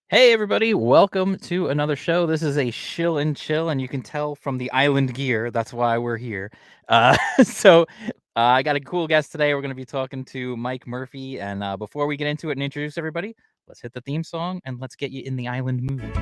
Hey everybody, welcome to another show. This is a shill and chill, and you can tell from the island gear. That's why we're here. So I got a cool guest today. We're going to be talking to Mike Murphy. And before we get into it and introduce everybody, let's hit the theme song and let's get you in the island mood.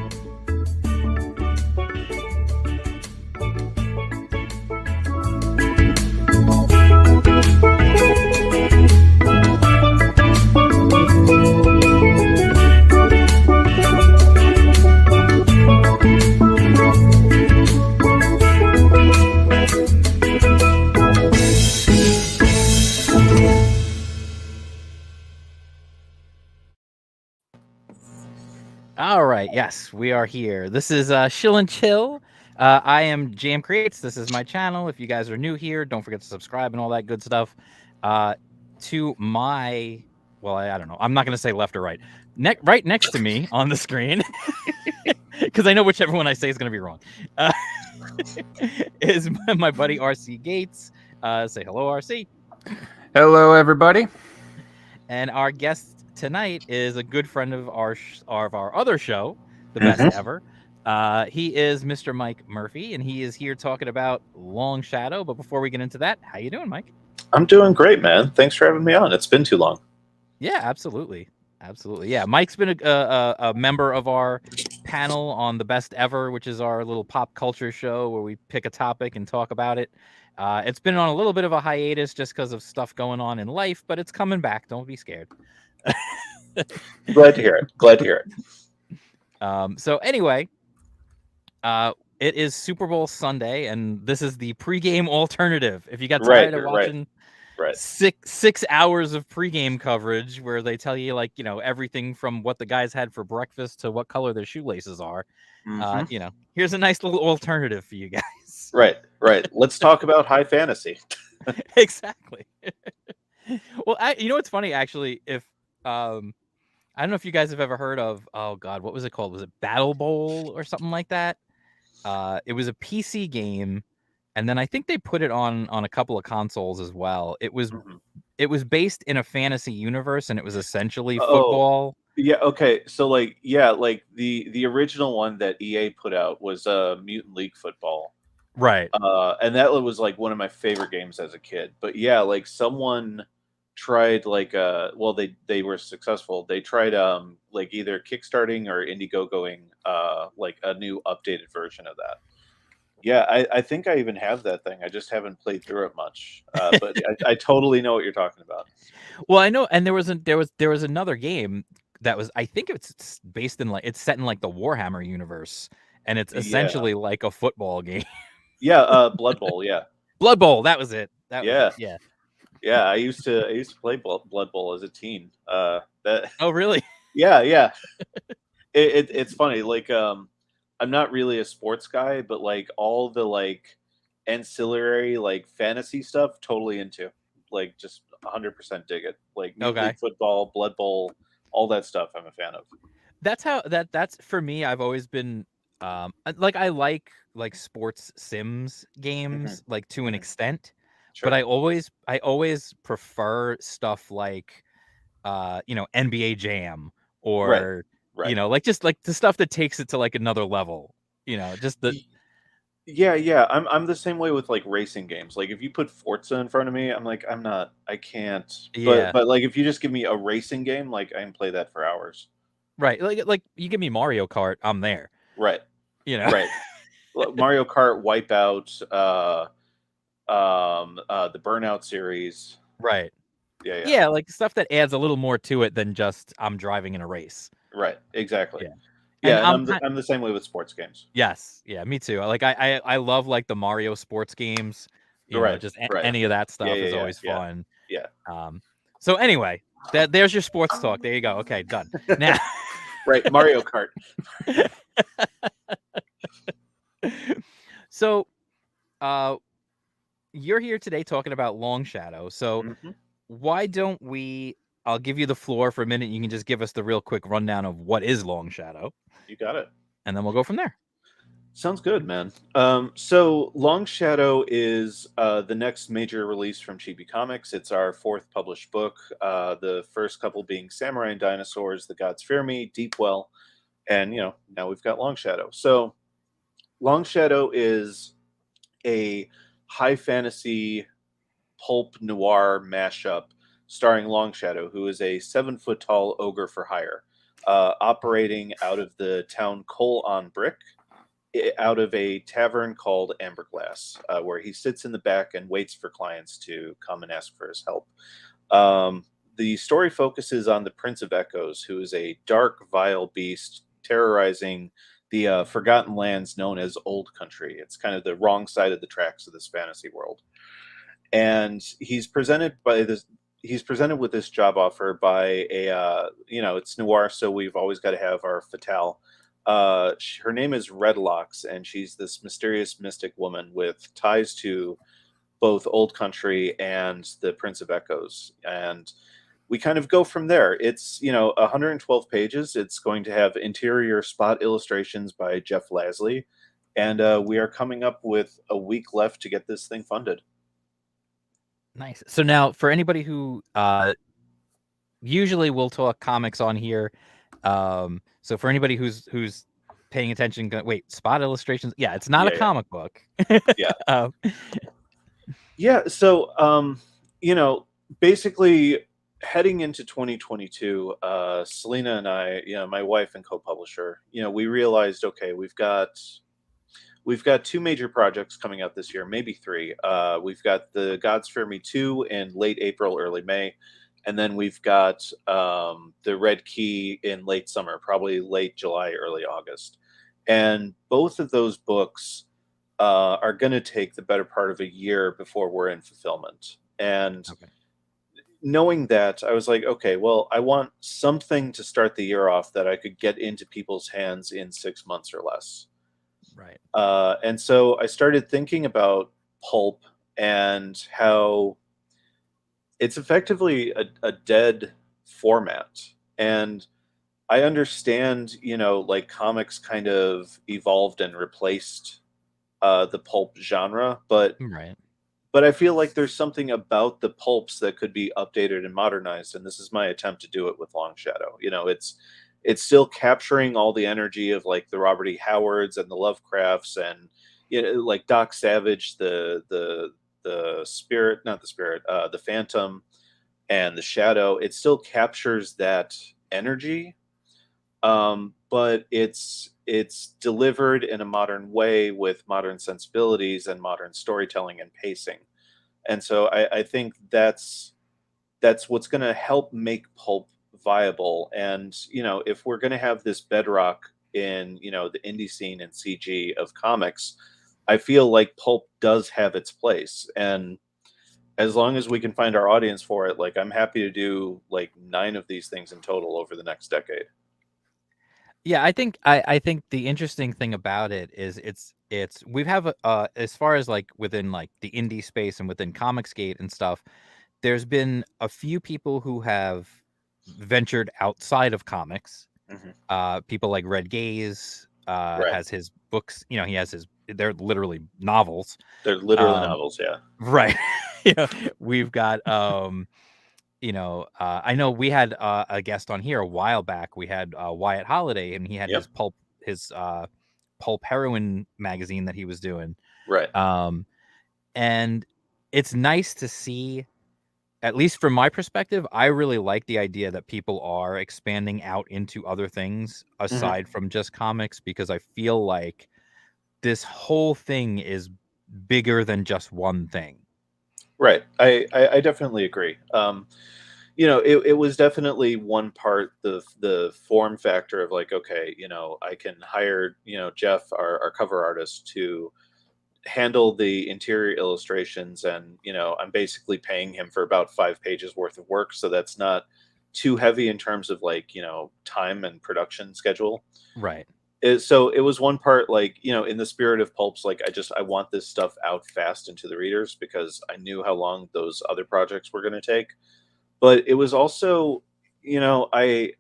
All right, yes, we are here. This is Shill and Chill. I am Jam Creates. This is my channel. If you guys are new here, don't forget to subscribe and all that good stuff. To my, well, I don't know. I'm not going to say left or right. Right next to me on the screen, because I know whichever one I say is going to be wrong, is my buddy RC Gates. Say hello, RC. Hello, everybody. And our guest tonight is a good friend of our other show, The Best Ever. He is Mr. Mike Murphy, and he is here talking about Longshadow. But before we get into that, how you doing, Mike? I'm doing great, man. Thanks for having me on. It's been too long. Yeah, absolutely. Yeah, Mike's been a member of our panel on The Best Ever, which is our little pop culture show where we pick a topic and talk about it. It's been on a little bit of a hiatus just because of stuff going on in life, but it's coming back. Don't be scared. Glad to hear it. So anyway, it is Super Bowl Sunday, and this is the pregame alternative. If you got tired of watching six hours of pregame coverage where they tell you, like, everything from what the guys had for breakfast to what color their shoelaces are, here's a nice little alternative for you guys. Right. Let's talk about high fantasy. Exactly. Well, it's funny, actually, if I don't know if you guys have ever heard of, oh God, what was it called? Was it Battle Bowl or something like that? It was a PC game, and then I think they put it on a couple of consoles as well. It was based in a fantasy universe, and it was essentially football. Yeah, okay. So the original one that EA put out was Mutant League Football. Right. And that was like one of my favorite games as a kid. But yeah, like someone tried they were successful. They tried like either kickstarting or Indiegogoing like a new updated version of that. Yeah, I think I even have that thing. I just haven't played through it much, but I totally know what you're talking about. Well, I know, and there was another game that was, I think it's based in it's set in like the Warhammer universe, and it's essentially like a football game. Yeah, Blood Bowl. Yeah, Blood Bowl. That was it. Yeah. I used to play Blood Bowl as a teen. Oh, really? Yeah. It's funny. Like, I'm not really a sports guy, but like all the like ancillary like fantasy stuff, totally into. Like, just 100% dig it. Like, League football, Blood Bowl, all that stuff. I'm a fan of. That's for me. I've always been like, I like sports sims games, like, to an extent. Sure. But I always prefer stuff like NBA Jam or like, just like the stuff that takes it to like another level. Just the Yeah. I'm the same way with like racing games. Like, if you put Forza in front of me, I'm like, I can't. But like, if you just give me a racing game, like, I can play that for hours. Right. Like you give me Mario Kart, I'm there. Right. Right. Mario Kart, Wipeout, the Burnout series. Right. Yeah. Like stuff that adds a little more to it than just I'm driving in a race. Right. Exactly. Yeah. And I'm the same way with sports games. Yes. Yeah, me too. Like, I love like the Mario sports games. Just any of that stuff is always fun. Yeah. So anyway, there's your sports talk. There you go. Okay, done. Now right, Mario Kart. So you're here today talking about Longshadow. So why don't I'll give you the floor for a minute. You can just give us the real quick rundown of what is Longshadow. You got it. And then we'll go from there. Sounds good, man. So Longshadow is the next major release from Chibi Comics. It's our fourth published book. The first couple being Samurai and Dinosaurs, The Gods Fear Me, Deep Well. And now we've got Longshadow. So Longshadow is a high fantasy pulp noir mashup starring Longshadow, who is a 7 foot tall ogre for hire, operating out of the town Coal on Brick, out of a tavern called Amberglass, where he sits in the back and waits for clients to come and ask for his help. The story focuses on the Prince of Echoes, who is a dark, vile beast terrorizing the forgotten lands known as Old Country. It's kind of the wrong side of the tracks of this fantasy world, and he's presented with this job offer by a it's noir, so we've always got to have our fatale. Her name is Redlocks, and she's this mysterious mystic woman with ties to both Old Country and the Prince of Echoes, and we kind of go from there. It's 112 pages. It's going to have interior spot illustrations by Jeff Lasley, and we are coming up with a week left to get this thing funded. Nice. So now, for anybody who usually we'll talk comics on here, so for anybody who's paying attention, wait, spot illustrations? Yeah, it's not a comic book. Yeah. um, Yeah. So, basically heading into 2022, Selena and I, my wife and co-publisher, we realized, okay, we've got two major projects coming out this year, maybe three. We've got the Gods Fear Me 2 in late April, early May. And then we've got the Red Key in late summer, probably late July, early August. And both of those books are going to take the better part of a year before we're in fulfillment. And okay. knowing that, I was like, okay, well, I want something to start the year off that I could get into people's hands in 6 months or less. Right. And so I started thinking about pulp and how it's effectively a dead format. And I understand, like comics kind of evolved and replaced the pulp genre, but Right. I feel like there's something about the pulps that could be updated and modernized, and this is my attempt to do it with Longshadow. It's still capturing all the energy of like the Robert E. Howards and the Lovecrafts, and like Doc Savage, the spirit, not the spirit, the Phantom, and the Shadow. It still captures that energy, but it's delivered in a modern way with modern sensibilities and modern storytelling and pacing. And so I think that's what's going to help make pulp viable. And if we're going to have this bedrock in the indie scene and CG of comics, I feel like pulp does have its place. And as long as we can find our audience for it, like I'm happy to do like 9 of these things in total over the next decade. Yeah, I think the interesting thing about it is we have as far as like within like the indie space and within Comicsgate and stuff, there's been a few people who have ventured outside of comics. People like Red Gaze Right. has his books. He has they're literally novels. They're literally Um, novels, yeah. Right. We've got I know we had a guest on here a while back. We had Wyatt Holiday, and he had Yep. his pulp heroin magazine that he was doing. Right. And it's nice to see, at least from my perspective, I really like the idea that people are expanding out into other things aside from just comics, because I feel like this whole thing is bigger than just one thing. Right. I definitely agree. It was definitely one part, the form factor of like, okay, I can hire, Jeff, our cover artist, to handle the interior illustrations, and I'm basically paying him for about 5 pages worth of work, so that's not too heavy in terms of like, time and production schedule. Right. So it was one part like, in the spirit of pulps, like I want this stuff out fast into the readers because I knew how long those other projects were going to take. But it was also, I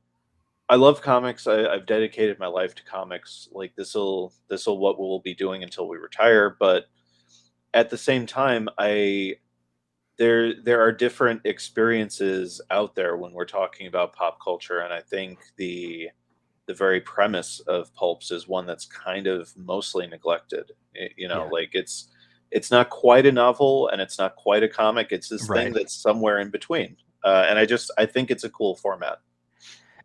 love comics. I've dedicated my life to comics. Like this'll what we'll be doing until we retire. But at the same time, there are different experiences out there when we're talking about pop culture, and I think very premise of pulps is one that's kind of mostly neglected. You know, Yeah. like it's not quite a novel and it's not quite a comic. It's this thing Right. that's somewhere in between. And I think it's a cool format.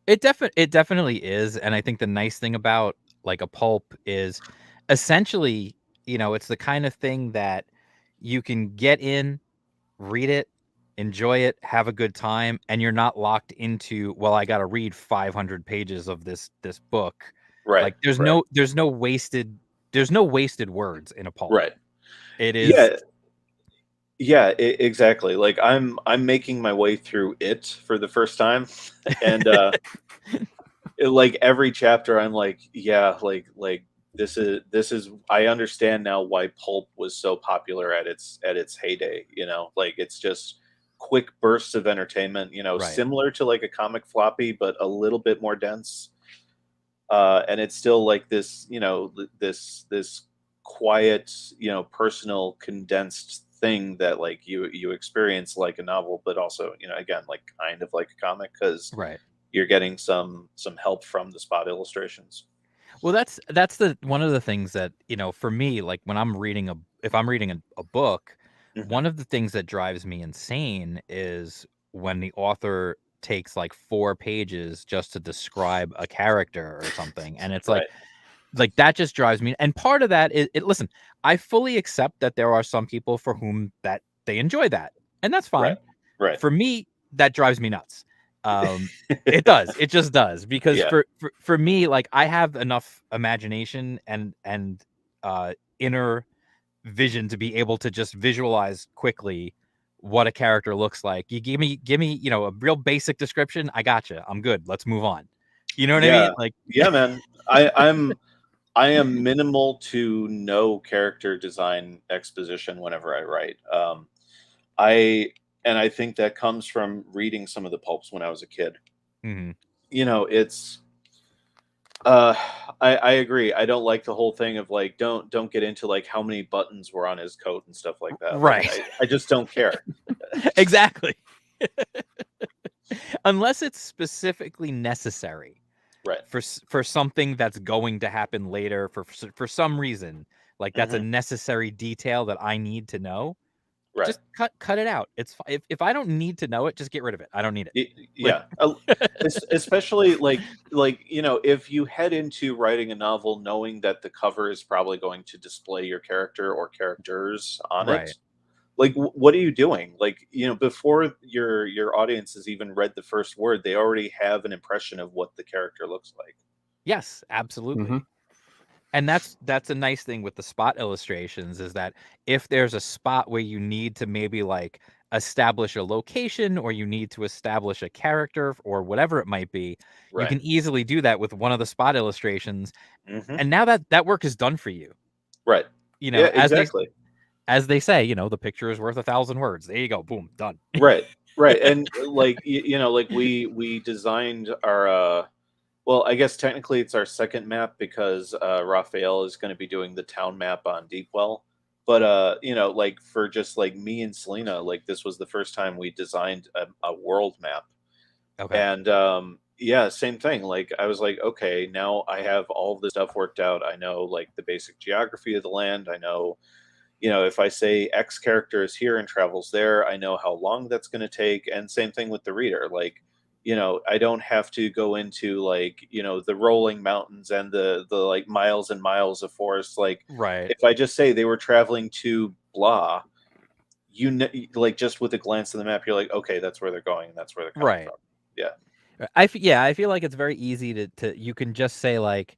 It definitely is, and I think the nice thing about, like, a pulp is essentially, it's the kind of thing that you can get in, read it, enjoy it, have a good time, and you're not locked into, "Well, I gotta read 500 pages of this book." Right. Like, Right. there's no wasted words in a pulp. Right. It is Yeah. Yeah. Exactly. Like I'm making my way through it for the first time, and like every chapter I'm like, yeah, like this is I understand now why pulp was so popular at its heyday. You know, like it's just quick bursts of entertainment, Right. similar to like a comic floppy but a little bit more dense. And it's still like this, this quiet, personal condensed thing that like you experience like a novel, but also, again, like kind of like a comic, because Right. you're getting some help from the spot illustrations. Well, that's the one of the things that, for me, like when if I'm reading a book, Hmm. one of the things that drives me insane is when the author takes like 4 pages just to describe a character or something. And it's Right. like that just drives me. And part of that is listen, I fully accept that there are some people for whom that they enjoy that. And that's Right. fine. Right. For me, that drives me nuts. Um, it does. It just does because Yeah. for me, like I have enough imagination and inner vision to be able to just visualize quickly what a character looks like. You give me, a real basic description. I gotcha. I'm good. Let's move on. You know what I mean? Yeah. Like, Yeah, man. I am minimal to no character design exposition whenever I write. I and I think that comes from reading some of the pulps when I was a kid. mhm. It's uh I agree. I don't like the whole thing of like don't get into like how many buttons were on his coat and stuff like that. Like Right. I just don't care. Exactly. Unless it's specifically necessary Right. for something that's going to happen later for some reason, like that's a Hmm. necessary detail that I need to know, Right. just cut it out. If I don't need to know it, just get rid of it. I don't need it. Like Yeah. Especially like if you head into writing a novel knowing that the cover is probably going to display your character or characters on it, right. like what are you doing? Like, before your audience has even read the first word, they already have an impression of what the character looks like. Yes, Hmm. absolutely. And that's a nice thing with the spot illustrations is that if there's a spot where you need to maybe like establish a location or you need to establish a character or whatever it might be, you Right. can easily do that with one of the spot illustrations. Hmm. And now that work is done for you. Right. You Yeah, know, exactly. as they say, the picture is worth 1,000 words. There you go. Boom, done. Right. Right. And like like we designed our well, I guess technically it's our second map because Raphael is going to be doing the town map on Deepwell. But like for just like me and Selena, like this was the first time we designed a world map. Okay. And yeah, same thing. Like I was like, okay, now I have all of this stuff worked out. I know like the basic geography of the land. I know, if I say X character is here and travels there, I know how long that's going to take. And same thing with the reader. Like, I don't have to go into like, the rolling mountains and the like miles and miles of forest. Like, Right. if I just say they were traveling to blah, like just with a glance at the map, you're like, okay, that's where they're going and that's where they're coming Right. from. Yeah. Yeah, I feel like it's very easy to you can just say like,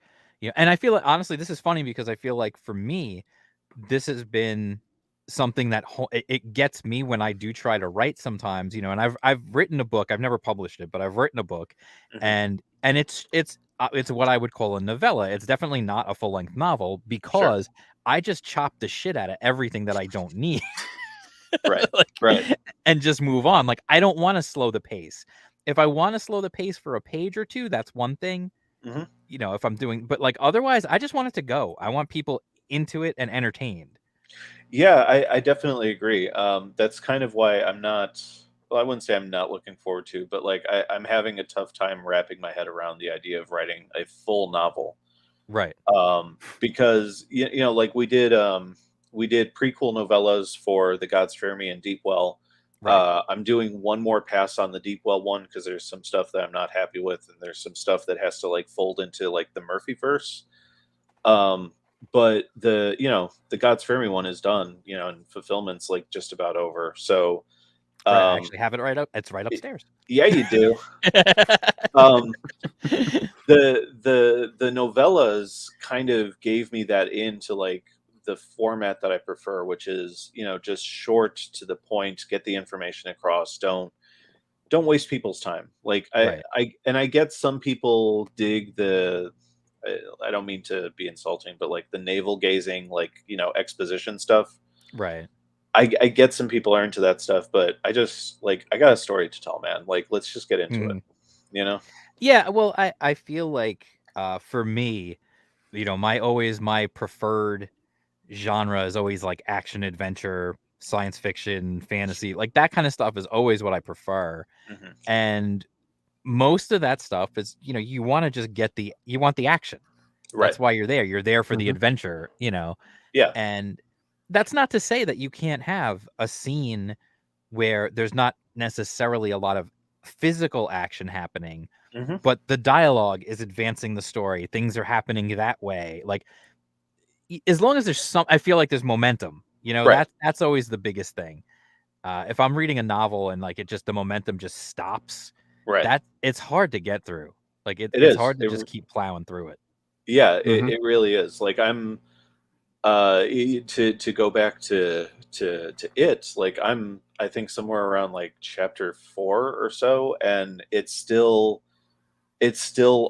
and I feel like honestly this is funny because I feel like for me this has been something that it gets me when I do try to write sometimes, and I've written a book. I've never published it, but I've written a book, Hmm. and it's what I would call a novella. It's definitely not a full length novel Sure. because I just chop the shit out of everything that I don't need. Right. Right. like, and just move on. Like I don't want to slow the pace. If I want to slow the pace for a page or two, that's one thing. Hmm. If I'm doing, but like otherwise, I just want it to go. I want people into it and entertained. Yeah, I definitely agree. That's kind of why I'm not I wouldn't say I'm not looking forward to, but like I'm having a tough time wrapping my head around the idea of writing a full novel. Right. Because you know, like we did prequel novellas for The Gods Fear Me and Deepwell. Right. I'm doing one more pass on the Deepwell one because there's some stuff that I'm not happy with, and there's some stuff that has to like fold into like the Murphy verse. But the Gods Fear Me one is done, you know, and fulfillment's like just about over. So Right. I um, actually have it right up. It's right it- upstairs. yeah, you do. Um, the novellas kind of gave me that into like the format that I prefer, which is, you know, just short to the point, get the information across. Don't waste people's time. Like Right. I get some people dig the I don't mean to be insulting, but like the navel gazing, like, you know, exposition stuff. Right. I get some people are into that stuff, but I just like I got a story to tell, man. Like let's just get into it. Mhm. You know? Yeah. Well, I feel like for me, my preferred genre is always like action adventure, science fiction, fantasy. Like that kind of stuff is always what I prefer. Hmm. And most of that stuff is, you want to just you want the action. Right. That's why you're there. You're there for the Mhm. adventure. Yeah. And that's not to say that you can't have a scene where there's not necessarily a lot of physical action happening, Hmm. but the dialogue is advancing the story. Things are happening that way. Like as long as I feel like there's momentum. Right. That's always the biggest thing. If I'm reading a novel and like the momentum just stops, Right. it's hard to get through. Like It it's is. hard to just keep plowing through it. Yeah, Mhm. it really is. Like I'm to go back to it, like I think somewhere around like chapter 4 or so, and it's still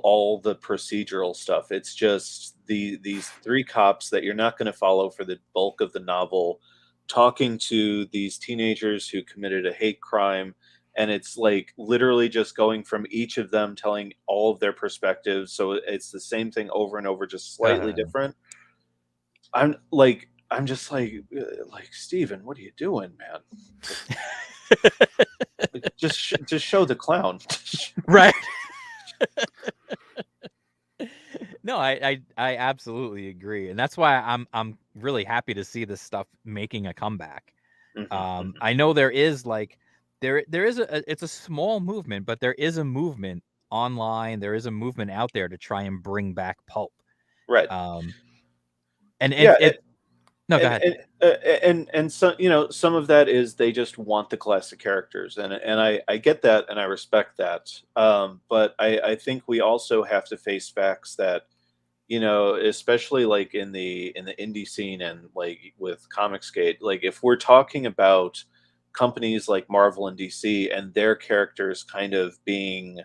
all the procedural stuff. It's just these three cops that you're not going to follow for the bulk of the novel talking to these teenagers who committed a hate crime, and it's like literally just going from each of them telling all of their perspectives, so it's the same thing over and over, just slightly Uh, different. I'm just like Steven, what are you doing, man? Like, just show the clown. right. No, I absolutely agree, and that's why I'm really happy to see this stuff making a comeback. Mhm, mhm. I know there is like there is it's a small movement, but there is a movement online. There is a movement out there to try and bring back pulp. Right. Um, and Yeah, it no, go and ahead. and some, you know, some of that is they just want the classic characters, and I get that and I respect that. But I think we also have to face facts that, you know, especially like in the indie scene and like with Comicsgate, like if we're talking about companies like Marvel and DC and their characters kind of being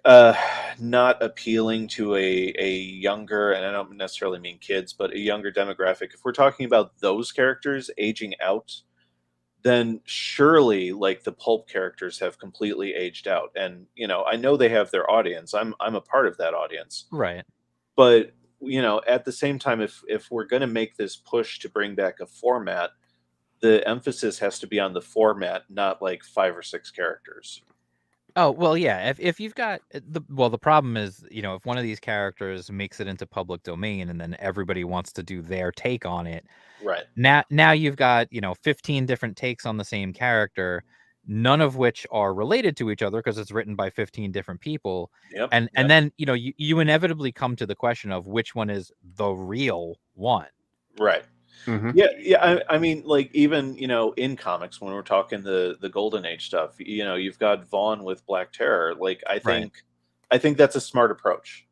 uh not appealing to a younger, and I don't necessarily mean kids, but a younger demographic, if we're talking about those characters aging out, then surely like the pulp characters have completely aged out. And you know, I know they have their audience. I'm a part of that audience. Right. But you know, at the same time, if we're going to make this push to bring back a format, the emphasis has to be on the format, not like five or six characters. Oh, well, yeah, if you've got the problem is, if one of these characters makes it into public domain and then everybody wants to do their take on it, Right. now you've got, 15 different takes on the same character, none of which are related to each other because it's written by 15 different people. Yep. And Yep. then, you inevitably come to the question of which one is the real one. Right. Mhm. Yeah, yeah. I mean, like even, you know, in comics when we're talking the Golden Age stuff, you know, you've got Vaughn with Black Terror. Like Right. I think that's a smart approach.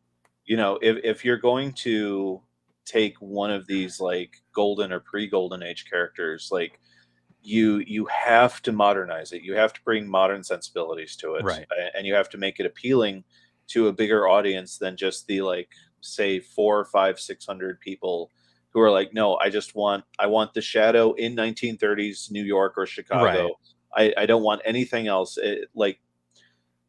You know, if you're going to take one of these like golden or pre-Golden Age characters, like you have to modernize it. You have to bring modern sensibilities to it, Right. and you have to make it appealing to a bigger audience than just the like say 4, 5, 600 people who are like, no, I want the Shadow in 1930s New York or Right. Chicago. I don't want anything else. Like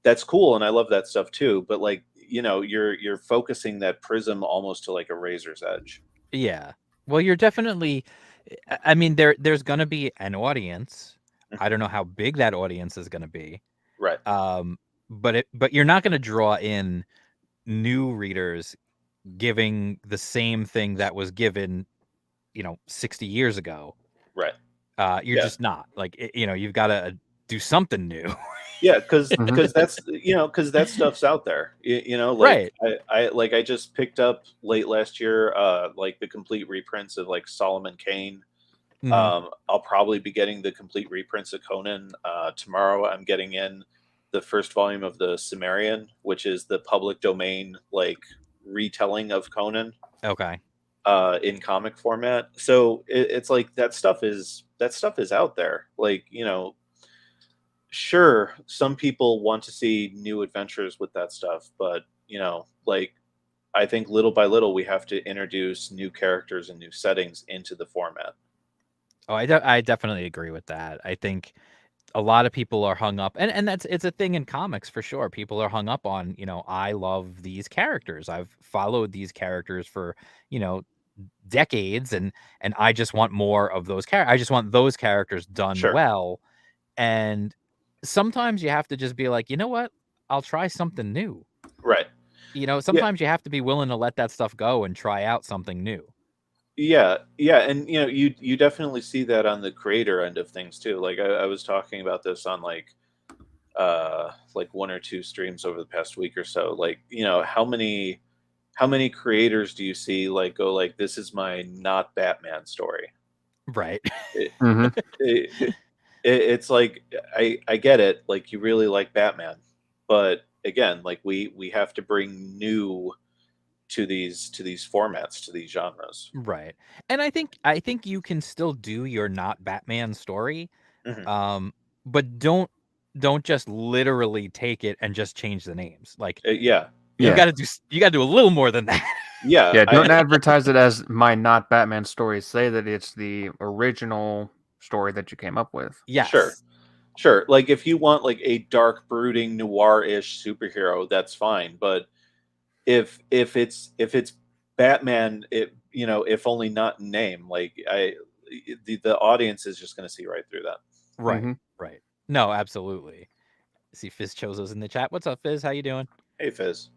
that's cool, and I love that stuff too. But like, you know, you're focusing that prism almost to like a razor's edge. Yeah. Well, you're definitely I mean, there's gonna be an audience. I don't know how big that audience is going to be. Right. But you're not going to draw in new readers giving the same thing that was given, 60 years ago. Right. You're just not like, you've got to do something new. Yeah, because that's because that stuff's out there. Like Right. I just picked up late last year, like the complete reprints of like Solomon Kane. Mhm. I'll probably be getting the complete reprints of Conan tomorrow. I'm getting in the first volume of the Cimmerian, which is the public domain like retelling of Conan Okay. in comic format. So it's like that stuff is out there. Like sure, some people want to see new adventures with that stuff, but like I think little by little we have to introduce new characters and new settings into the format. Oh, I definitely agree with that. I think a lot of people are hung up, and it's a thing in comics for sure. People are hung up on, I love these characters. I've followed these characters for, decades, and I just want more of those characters. I just want those characters done Sure. well. And sometimes you have to just be like, you know what? I'll try something new. Right. Yeah. Sometimes you have to be willing to let that stuff go and try out something new. Yeah, and you definitely see that on the creator end of things too. Like I was talking about this on like one or two streams over the past week or so. Like how many creators do you see like go like, this is my not Batman story? Right. It, hmm it's like I get it. Like you really like Batman, but again, like we have to bring new to these formats, to these genres. Right. And I think you can still do your not Batman story. Mhm. Um, but don't just literally take it and just change the names. Like Yeah, you Yeah. got to do a little more than that. yeah, Yeah, don't advertise it as my not Batman story. Say that it's the original story that you came up with. Sure. Yes. Sure. Like if you want like a dark, brooding, noir-ish superhero, that's fine. But if it's Batman, if only not in name, like the audience is just going to see right through that. Right. hmm Right. No, absolutely. See Fizz Chozo's in the chat. What's up, Fizz? How you doing? Hey, Fizz.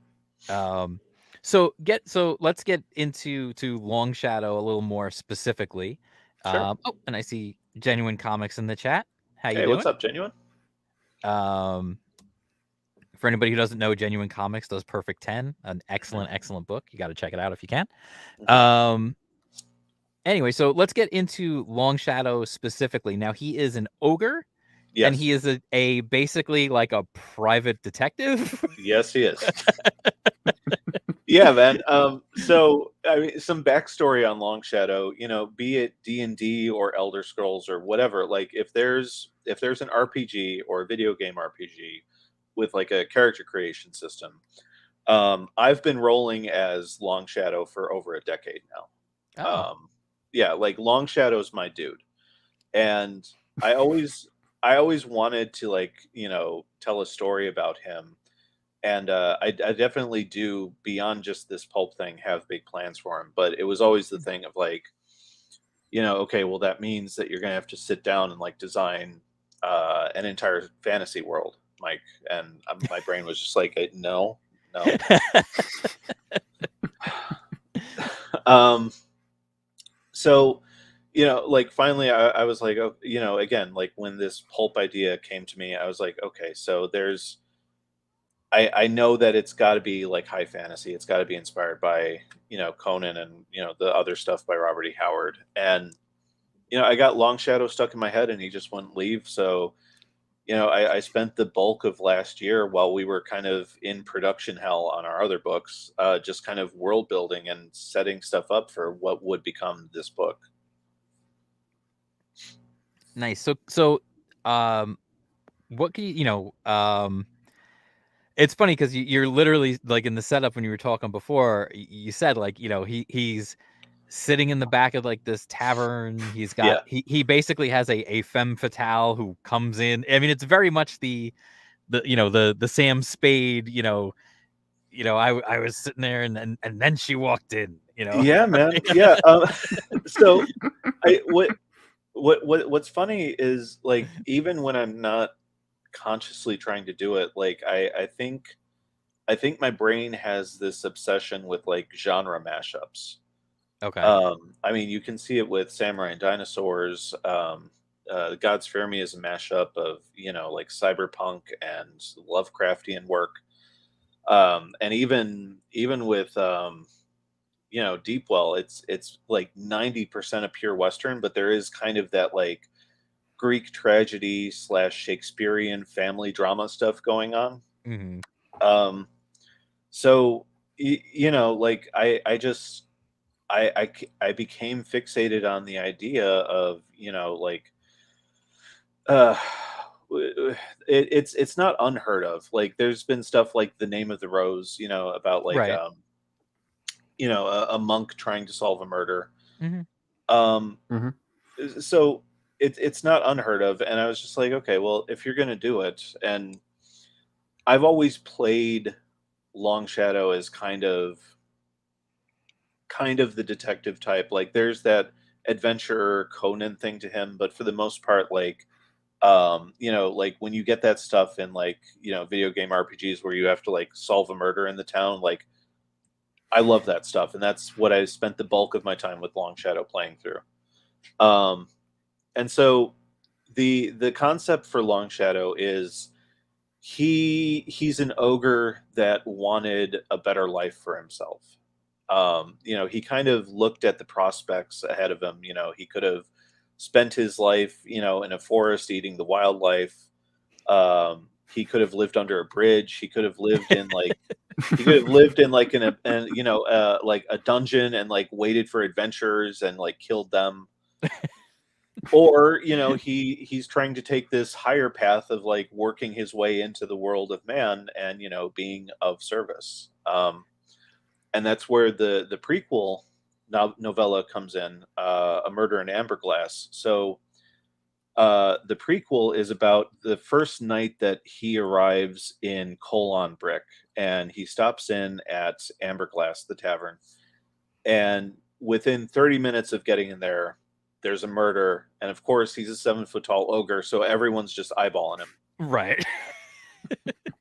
Um, so let's get into Longshadow a little more specifically. Sure. And I see Genuine Comics in the chat. How you Hey, what's doing? up, Genuine? Um, for anybody who doesn't know, Genuine Comics does Perfect 10, an excellent, Mhm. excellent book. You got to check it out if you can. Mhm. Anyway, so let's get into Longshadow specifically. Now he is an ogre, and Yes. he is a basically like a private detective. Yes, he is. Yeah, man. So I mean, some backstory on Longshadow. Be it D&D or Elder Scrolls or whatever. Like, if there's an RPG or a video game RPG with like a character creation system, I've been rolling as Longshadow for over a decade now. Oh, Yeah, like Longshadow's my dude, and I always wanted to like tell a story about him, and I definitely do, beyond just this pulp thing, have big plans for him. But it was always the thing of like, okay, well that means that you're gonna have to sit down and like design an entire fantasy world, Mike. And my brain was just like, no, no. So like finally I was like, oh, again, like when this pulp idea came to me, I was like, okay, so I know that it's got to be like high fantasy. It's got to be inspired by Conan and the other stuff by Robert E. Howard. And I got Long Shadow stuck in my head, and he just wouldn't leave. So I spent the bulk of last year, while we were kind of in production hell on our other books, just kind of world building and setting stuff up for what would become this book. nice. So, what can it's funny because you're literally like in the setup when you were talking before. You said like he's sitting in the back of like this tavern. He's got Yeah. he basically has a femme fatale who comes in. I mean, it's very much the Sam Spade. I was sitting there and then she walked in. Yeah, man. Yeah. So I what's funny is like even when I'm not consciously trying to do it, like I think my brain has this obsession with like genre mashups. Okay. I mean, you can see it with Samurai and Dinosaurs. God's Fear Me is a mashup of, you know, like cyberpunk and Lovecraftian work. And even with you know, Deepwell, it's like 90% a pure Western, but there is kind of that like Greek tragedy slash Shakespearean family drama stuff going on. Hmm. Um, so you know, like I became fixated on the idea of, you know, like uh it's not unheard of. Like there's been stuff like The Name of the Rose, you know, about like Right. you know, a monk trying to solve a murder. Hmm. Um Hmm. so it's not unheard of, and I was just like, okay, well, if you're going to do it, and I've always played Long Shadow as kind of the detective type. Like there's that adventurer Conan thing to him, but for the most part, like you know, like when you get that stuff in like, you know, video game RPGs where you have to like solve a murder in the town, like I love that stuff, and that's what I spent the bulk of my time with Long Shadow playing through. Um and so the concept for Long Shadow is he's an ogre that wanted a better life for himself. You know, he kind of looked at the prospects ahead of him. You know, he could have spent his life, you know, in a forest eating the wildlife. He could have lived under a bridge. He could have lived in like he could have lived in like an you know like a dungeon and like waited for adventurers and like killed them. Or you know he's trying to take this higher path of like working his way into the world of man and, you know, being of service. And that's where the prequel novella comes in, A Murder in Amberglass. So the prequel is about the first night that he arrives in Colon Brick, and he stops in at Amberglass, the tavern, and within 30 minutes of getting in there, there's a murder, and of course he's a 7 foot tall ogre, so everyone's just eyeballing him. Right.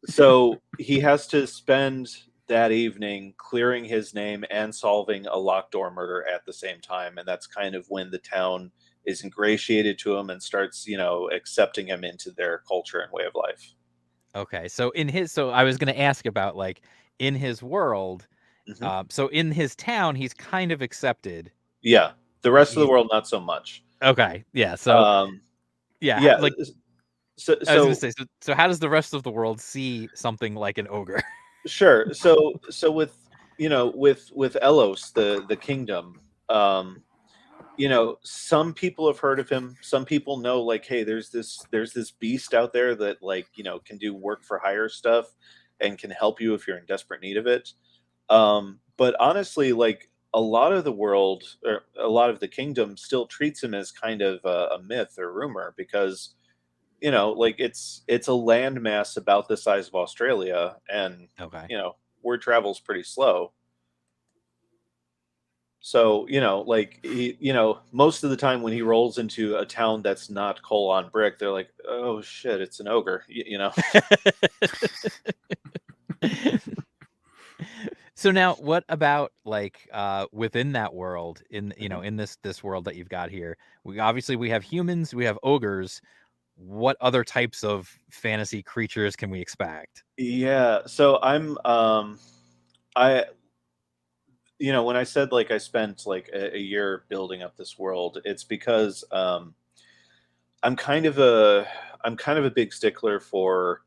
So he has to spend that evening clearing his name and solving a locked door murder at the same time, and that's kind of when the town is ingratiated to him and starts, you know, accepting him into their culture and way of life. Okay. So I was going to ask about like in his world. Hmm. So in his town, he's kind of accepted. Yeah, the rest of the He's world not so much. okay. Yeah. So Um, yeah, yeah, like so I was gonna so say. So how does the rest of the world see something like an ogre? sure. So with, you know, with Elos, the kingdom, um, you know, some people have heard of him. Some people know, like, hey, there's this beast out there that, like, you know, can do work for hire stuff and can help you if you're in desperate need of it. But honestly, like a lot of the world or a lot of the kingdom still treats him as kind of a myth or rumor because, you know, like it's a landmass about the size of Australia, and Okay. you know, word travels pretty slow. So, you know, like you know, most of the time when he rolls into a town that's not coal on brick, they're like, "Oh shit, it's an ogre," you know. So now what about like within that world in Mhm. in this world that you've got here? We have humans, we have ogres. What other types of fantasy creatures can we expect? Yeah, so I you know, when I said like I spent like a year building up this world, it's because I'm kind of a I'm kind of a big stickler for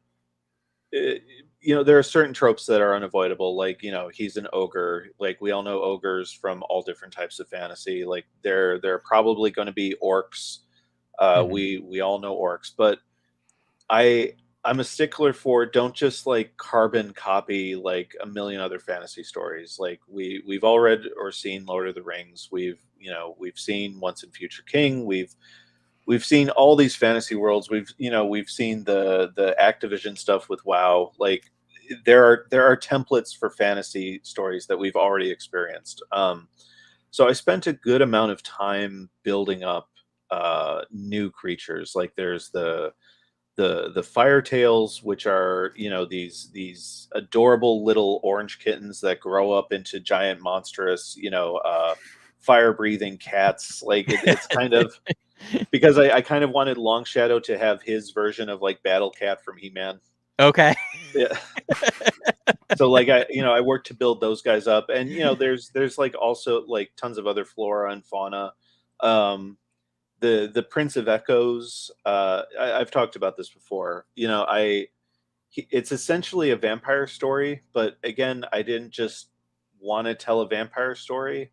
uh, you know, there are certain tropes that are unavoidable, like, you know, he's an ogre. Like we all know ogres from all different types of fantasy. Like there are probably going to be orcs. Hmm. We all know orcs, but I I'm a stickler for don't just like carbon copy like a million other fantasy stories. Like we've all read or seen Lord of the Rings. We've, you know, we've seen Once and Future King. We've seen all these fantasy worlds. We've, you know, we've seen the Activision stuff with WoW. Like there are templates for fantasy stories that we've already experienced. So I spent a good amount of time building up. new creatures. Like there's the firetails, which are these adorable little orange kittens that grow up into giant monstrous fire breathing cats. Like it's kind of because I kind of wanted Longshadow to have his version of like Battle Cat from He-Man. Okay. Yeah. So like I worked to build those guys up, and there's like also like tons of other flora and fauna. The Prince of Echoes. I've talked about this before. It's essentially a vampire story, but again, I didn't just want to tell a vampire story.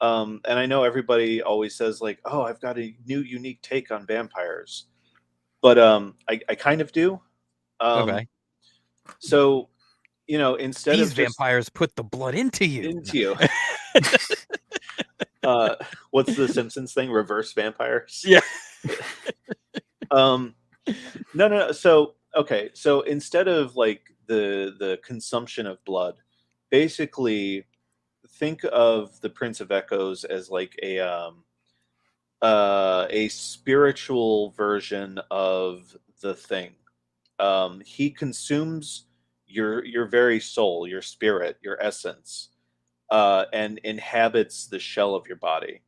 And I know everybody always says like, "Oh, I've got a new, unique take on vampires," but I kind of do. Okay. So, instead These of just vampires put the blood into you. into you, what's the Simpsons thing? Reverse vampires. Yeah. No. So okay, so instead of like the consumption of blood, basically think of the Prince of Echoes as like a spiritual version of the thing. He consumes your very soul, your spirit, your essence, and inhabits the shell of your body.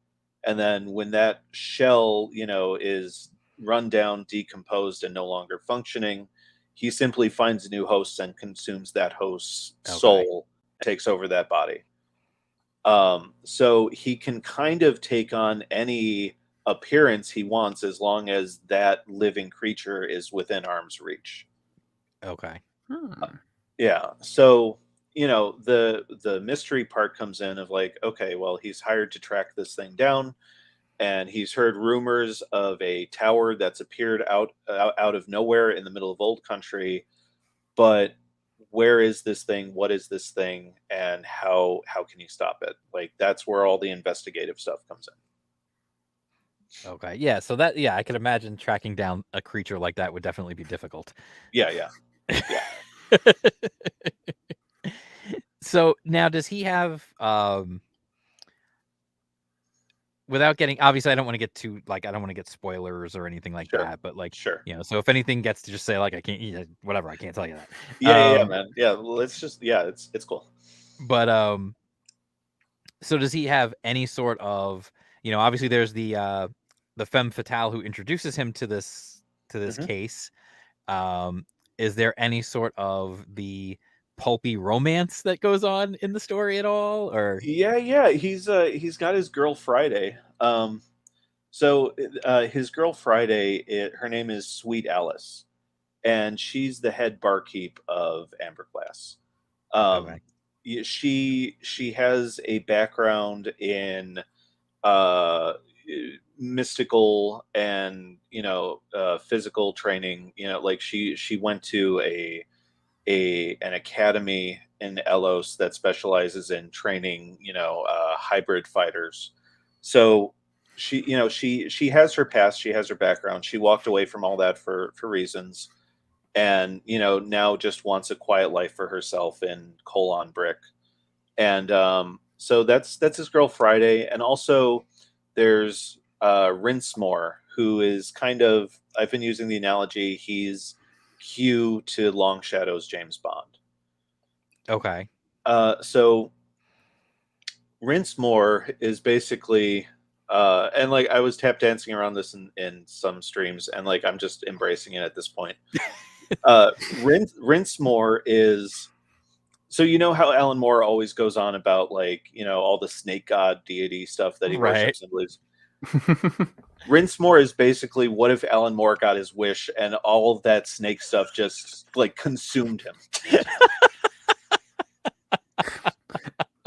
And then when that shell, is run down, decomposed, and no longer functioning, he simply finds new hosts and consumes that host's soul, takes over that body. So he can kind of take on any appearance he wants as long as that living creature is within arm's reach. Okay. Yeah. So, the mystery part comes in of like, okay, well, he's hired to track this thing down, and he's heard rumors of a tower that's appeared out of nowhere in the middle of old country, but where is this thing? What is this thing? And how can you stop it? Like that's where all the investigative stuff comes in. Okay. Yeah. So I could imagine tracking down a creature like that would definitely be difficult. Yeah. So now, does he have without getting, obviously I don't want to get too like, I don't want to get spoilers or anything like Sure. that, but like, Sure. so if anything gets to just say like I can't, whatever, I can't tell you that. Yeah, man. Yeah, let's just it's cool. But so does he have any sort of, obviously there's the femme fatale who introduces him to this case. Is there any sort of the pulpy romance that goes on in the story at all, or Yeah, he's got his girl Friday. So his girl Friday, her name is Sweet Alice, and she's the head barkeep of Amberglass. Okay. She has a background in uh, mystical and physical training. Like she went to an academy in Elos that specializes in training hybrid fighters. So she has her past, she has her background. She walked away from all that for reasons, and now just wants a quiet life for herself in Colon Brick. And so that's his girl Friday. And also there's Rinsmore, who is kind of, I've been using the analogy, he's Q to Longshadow's James Bond. Okay. So Rinsmore is basically and like I was tap dancing around this in some streams, and like I'm just embracing it at this point. Rinsmore is, so how Alan Moore always goes on about like all the snake god deity stuff that he worships and believes. Rinsmore is basically, what if Alan Moore got his wish and all of that snake stuff just like consumed him?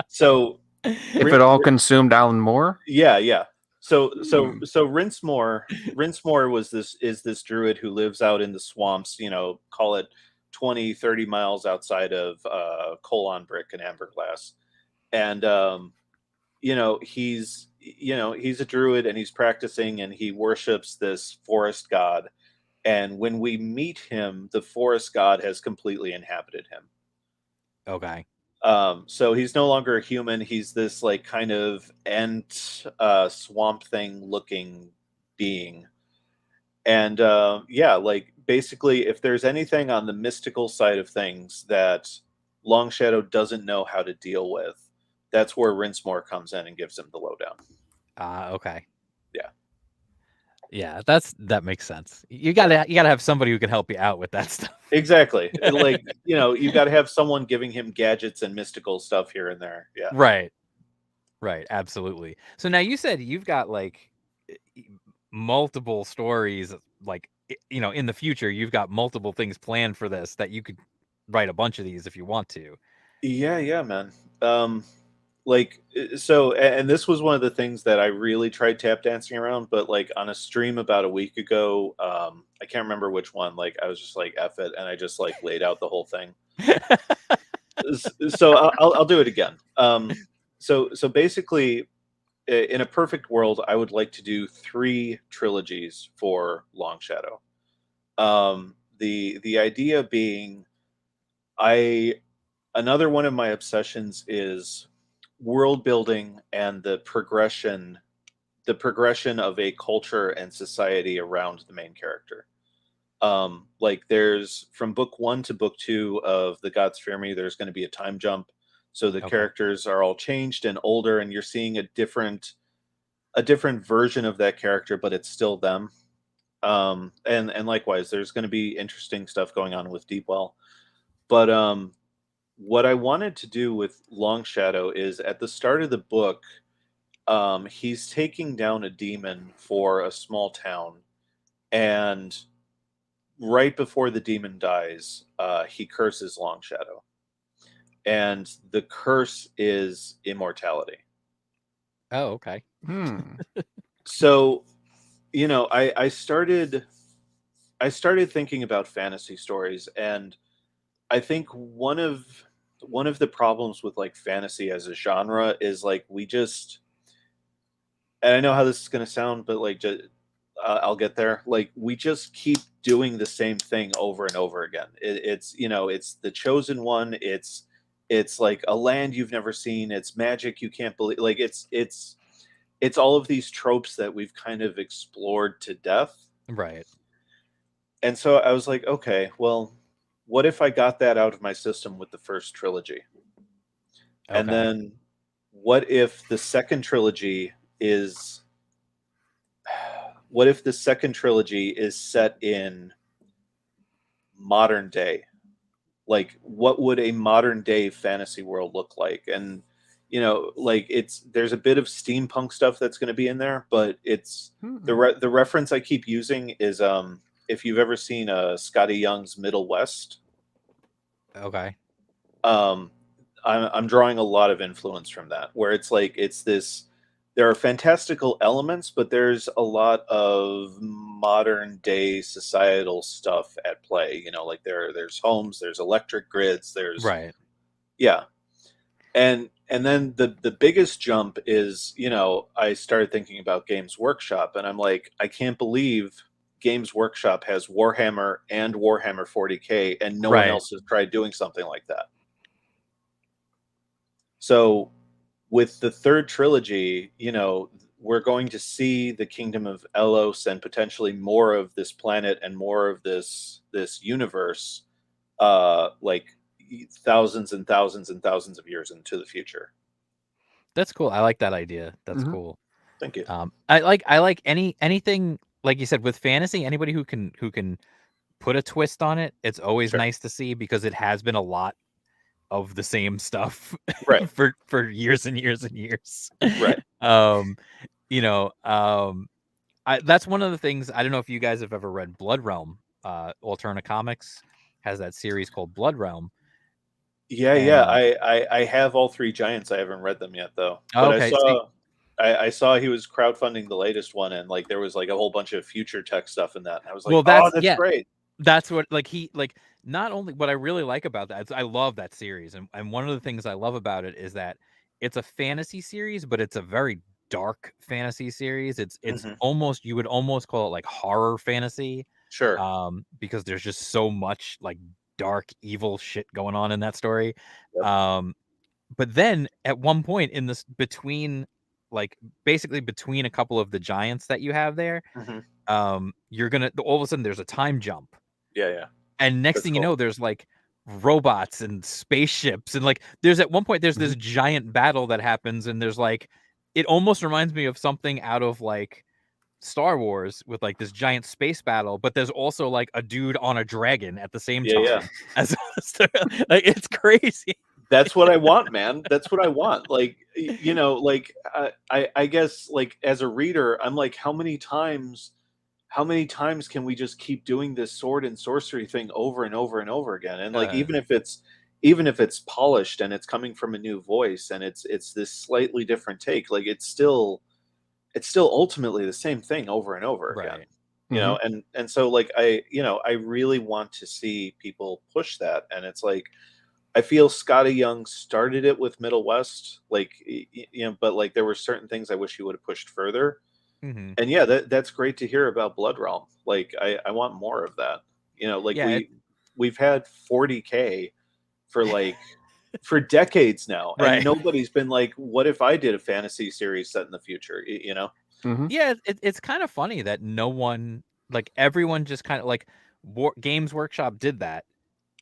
So if it all consumed Alan Moore, yeah. So Rinsmore is this druid who lives out in the swamps, call it 20, 30 miles outside of Colon Brick and Amberglass. And he's a druid, and he's practicing, and he worships this forest god. And when we meet him, the forest god has completely inhabited him. Okay. So he's no longer a human. He's this like kind of ant swamp thing looking being. And yeah, like basically, if there's anything on the mystical side of things that Longshadow doesn't know how to deal with, that's where Rinsmore comes in and gives him the lowdown. Okay. Yeah. Yeah, that makes sense. You gotta have somebody who can help you out with that stuff. Exactly. Like, you got to have someone giving him gadgets and mystical stuff here and there. Yeah. Right. Right. Absolutely. So now you said you've got like multiple stories, like in the future, you've got multiple things planned for this that you could write a bunch of these if you want to. Yeah, man. Like so, and this was one of the things that I really tried tap dancing around, but like on a stream about a week ago, I can't remember which one. Like I was just like F it, and I just like laid out the whole thing. So I'll do it again. So basically, in a perfect world, I would like to do 3 trilogies for Longshadow. The idea being, another one of my obsessions is world building and the progression of a culture and society around the main character. Like there's from book 1 to book 2 of The Gods Fear Me, there's going to be a time jump, so the Okay. characters are all changed and older, and you're seeing a different version of that character, but it's still them. And likewise, there's going to be interesting stuff going on with Deepwell. But what I wanted to do with Longshadow is at the start of the book, he's taking down a demon for a small town, and right before the demon dies, he curses Longshadow, and the curse is immortality. Oh, okay. So, I started thinking about fantasy stories, and I think one of the problems with like fantasy as a genre is like we just, and I know how this is going to sound, but like I'll get there. Like we just keep doing the same thing over and over again. It's it's the chosen one. It's like a land you've never seen. It's magic you can't believe. Like it's all of these tropes that we've kind of explored to death. Right. And so I was like, okay, well, what if I got that out of my system with the first trilogy? Okay. And then what if the second trilogy is set in modern day? Like what would a modern day fantasy world look like? And like there's a bit of steampunk stuff that's going to be in there, but it's the reference I keep using is if you've ever seen Scotty Young's Middle West. Okay. I'm drawing a lot of influence from that, where it's like there are fantastical elements, but there's a lot of modern day societal stuff at play. Like there's homes, there's electric grids, there's Right. yeah. And then the biggest jump is, I started thinking about Games Workshop, and I'm like, I can't believe Games Workshop has Warhammer and Warhammer 40K, and no one else has tried doing something like that. So with the third trilogy, we're going to see the kingdom of Elos and potentially more of this planet and more of this universe, like thousands and thousands and thousands of years into the future. That's cool. I like that idea. That's cool. Thank you. I like anything like you said with fantasy. Anybody who can put a twist on it, it's always nice to see, because it has been a lot of the same stuff Right. for years and years and years. Right. That's one of the things. I don't know if you guys have ever read Blood Realm. Alterna Comics has that series called Blood Realm. Yeah. I have all 3 giants. I haven't read them yet though. But Okay. I saw he was crowdfunding the latest one, and like there was like a whole bunch of future tech stuff in that. And I was like, that's great. That's what not only what I really like about that, I love that series, and one of the things I love about it is that it's a fantasy series, but it's a very dark fantasy series. It's almost, you would almost call it like horror fantasy. Sure. Because there's just so much like dark evil shit going on in that story. Yep. But then at one point in this, between like basically between a couple of the giants that you have there, you're gonna all of a sudden there's a time jump. Yeah. And next That's thing you cool. know, there's like robots and spaceships, and like there's at one point there's this giant battle that happens, and there's like it almost reminds me of something out of like Star Wars with like this giant space battle, but there's also like a dude on a dragon at the same time. Yeah. As like it's crazy. That's what I want, man. That's what I want. Like, you know, like I guess like as a reader, I'm like, how many times can we just keep doing this sword and sorcery thing over and over and over again? And like even if it's polished and it's coming from a new voice and it's this slightly different take, like it's still ultimately the same thing over and over again. You know, and so like I really want to see people push that. And it's like I feel Scotty Young started it with Middle West, like you know, but like there were certain things I wish he would have pushed further. And yeah, that's great to hear about Blood Realm. Like I want more of that. You know, like we've had 40K for like for decades now, and nobody's been like, what if I did a fantasy series set in the future? You know? Yeah, it's kind of funny that no one, like everyone just kind of like Games Workshop did that,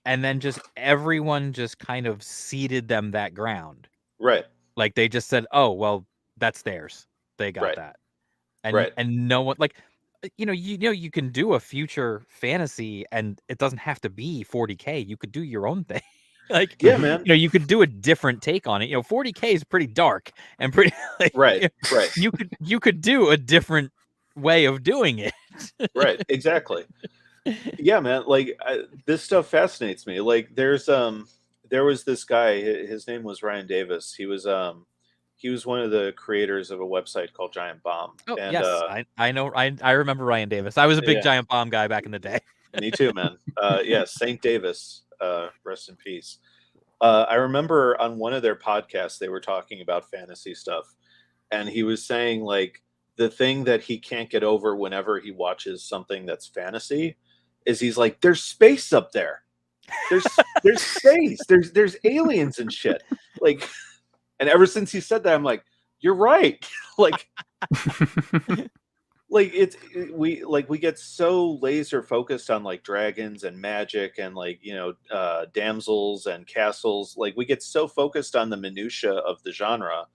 and then just everyone just kind of ceded them that ground. Right. Like they just said, oh well, that's theirs. They got that. And no one, like, you know you can do a future fantasy and it doesn't have to be 40K. You could do your own thing. Like, yeah, man. You know, you could do a different take on it. You know, 40K is pretty dark and pretty like, right. You could do a different way of doing it. Right, exactly. Yeah, man. Like this stuff fascinates me. Like there was this guy. His name was Ryan Davis. He was one of the creators of a website called Giant Bomb. Oh, and, yes, I know. I remember Ryan Davis. I was a big Giant Bomb guy back in the day. Me too, man. Yeah, Saint Davis, rest in peace. I remember on one of their podcasts they were talking about fantasy stuff, and he was saying like the thing that he can't get over whenever he watches something that's fantasy is he's like, there's space up there. There's space. There's aliens and shit. Like, and ever since he said that, I'm like, you're right. like we get so laser focused on like dragons and magic and like, you know, damsels and castles. Like we get so focused on the minutia of the genre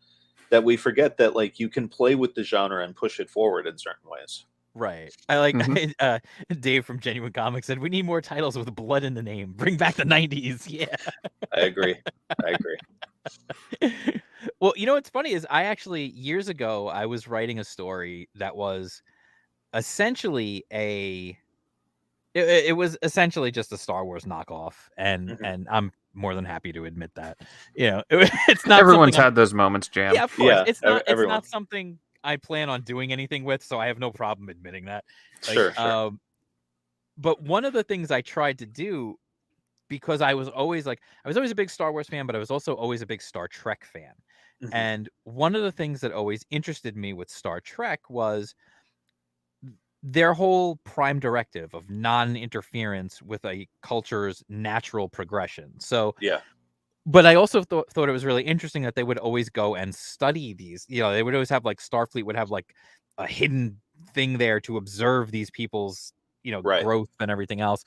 that we forget that like you can play with the genre and push it forward in certain ways. Right. I like Dave from Genuine Comics said we need more titles with blood in the name. Bring back the 90s. Yeah. I agree. Well, you know what's funny is I actually years ago I was writing a story that was essentially it was essentially just a Star Wars knockoff, and I'm more than happy to admit that. You know, it's not. Everyone's had those moments, Jam. Yeah, of course. Yeah, it's not. It's everyone. not something I plan on doing anything with, so I have no problem admitting that. Like, Sure. But one of the things I tried to do, because I was always a big Star Wars fan, but I was also always a big Star Trek fan. And one of the things that always interested me with Star Trek was their whole prime directive of non-interference with a culture's natural progression. So yeah. But I also thought it was really interesting that they would always go and study these. You know, they would always have like Starfleet would have like a hidden thing there to observe these people's, you know, growth and everything else.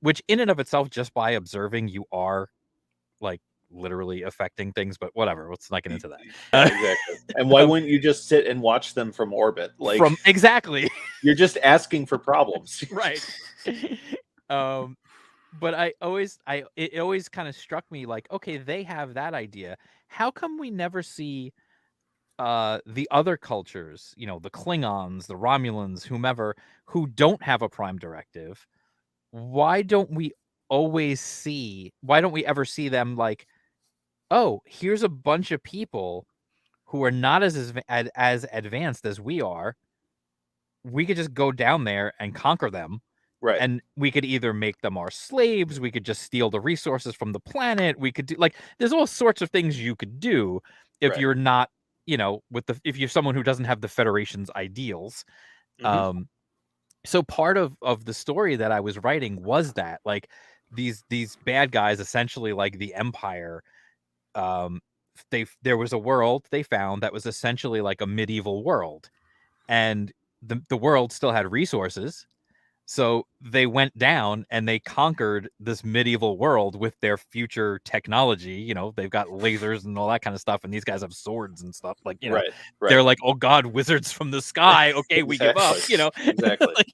Which in and of itself, just by observing, you are like literally affecting things, but whatever. Let's not get into that. Yeah, exactly. And why wouldn't you just sit and watch them from orbit? Like exactly. You're just asking for problems. Right. But it always kind of struck me like, okay, they have that idea. How come we never see the other cultures, you know, the Klingons, the Romulans, whomever, who don't have a prime directive? Why don't we ever see them like, oh, here's a bunch of people who are not as advanced as we are. We could just go down there and conquer them. Right. And we could either make them our slaves, we could just steal the resources from the planet, we could do like there's all sorts of things you could do if you're not, you know, if you're someone who doesn't have the Federation's ideals. So part of the story that I was writing was that like these bad guys, essentially like the Empire, there was a world they found that was essentially like a medieval world, and the world still had resources. So they went down and they conquered this medieval world with their future technology. They've got lasers and all that kind of stuff, and these guys have swords and stuff. Like, Right. they're like, oh God, wizards from the sky. Okay, we give up. Exactly.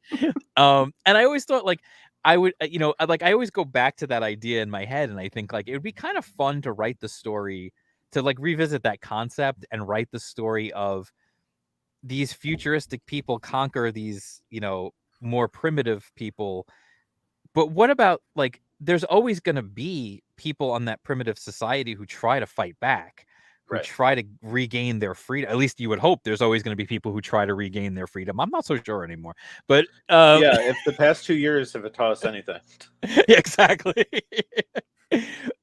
And I always thought like I would, I always go back to that idea in my head, and I think like it would be kind of fun to write the story, to like revisit that concept and write the story of these futuristic people conquer these, more primitive people. But what about like there's always going to be people on that primitive society who try to fight back, who Right. try to regain their freedom. At least you would hope there's always going to be people who try to regain their freedom. I'm not so sure anymore. But Yeah, if the past 2 years have taught us anything. Yeah, exactly.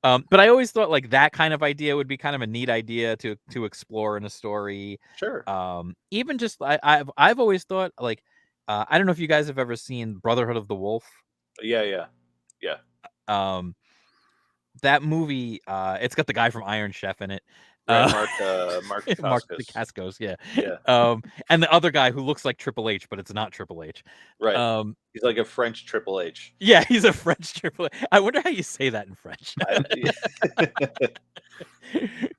But I always thought like that kind of idea would be kind of a neat idea to explore in a story. Sure. Even just I've always thought like I don't know if you guys have ever seen Brotherhood of the Wolf. Yeah. That movie, it's got the guy from Iron Chef in it. Right, Mark Mark Dacascos. Dacascos, yeah. Yeah. And the other guy who looks like Triple H, but it's not Triple H. Right. He's like a French Triple H. Yeah, he's a French Triple H. I wonder how you say that in French.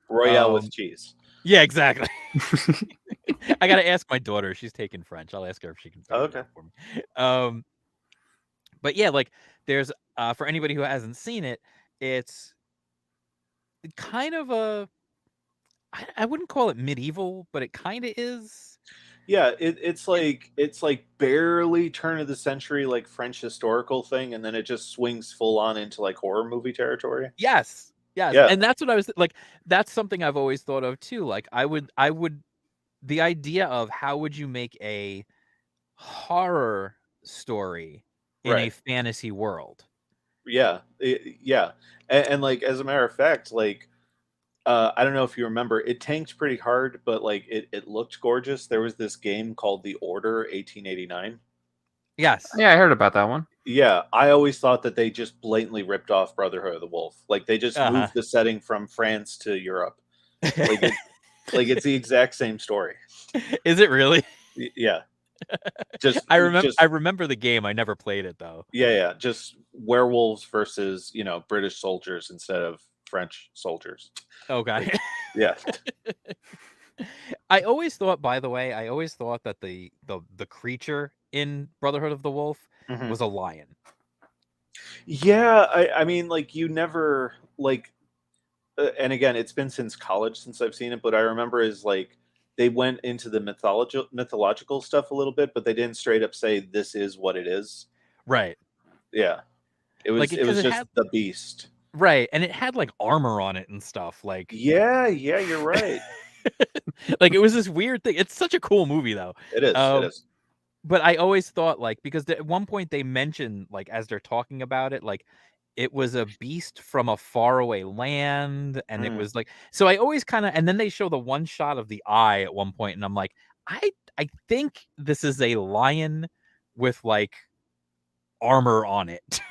Royale with cheese. Yeah, exactly. I gotta ask my daughter. She's taking French. I'll ask her if she can figure it out for me. But yeah, like there's for anybody who hasn't seen it, it's kind of I wouldn't call it medieval, but it kind of is. Yeah, it's like barely turn of the century, like French historical thing, and then it just swings full on into like horror movie territory. Yes. Yeah. And that's what I was like. That's something I've always thought of too. Like I would, the idea of how would you make a horror story in a Right. fantasy world? Yeah, yeah, and like as a matter of fact, like I don't know if you remember, it tanked pretty hard, but like it looked gorgeous. There was this game called The Order 1889. Yes. Yeah, I heard about that one. Yeah, I always thought that they just blatantly ripped off Brotherhood of the Wolf. Like they just moved the setting from France to Europe. Like it's the exact same story. Is it really? Yeah. Just I remember the game. I never played it though. Yeah. Just werewolves versus, British soldiers instead of French soldiers. Okay. Yeah. I always thought, by the way, that the creature in Brotherhood of the Wolf was a lion. Yeah, I mean, like you never like, and again, it's been since college since I've seen it, but I remember is like they went into the mythological stuff a little bit, but they didn't straight up say this is what it is. Right. Yeah, it was just the beast. Right, and it had like armor on it and stuff. Like yeah, you're right. Like it was this weird thing. It's such a cool movie though. It is. But I always thought like because at one point they mentioned like as they're talking about it like it was a beast from a faraway land, and it was like so I always kind of and then they show the one shot of the eye at one point, and I'm like I think this is a lion with like armor on it.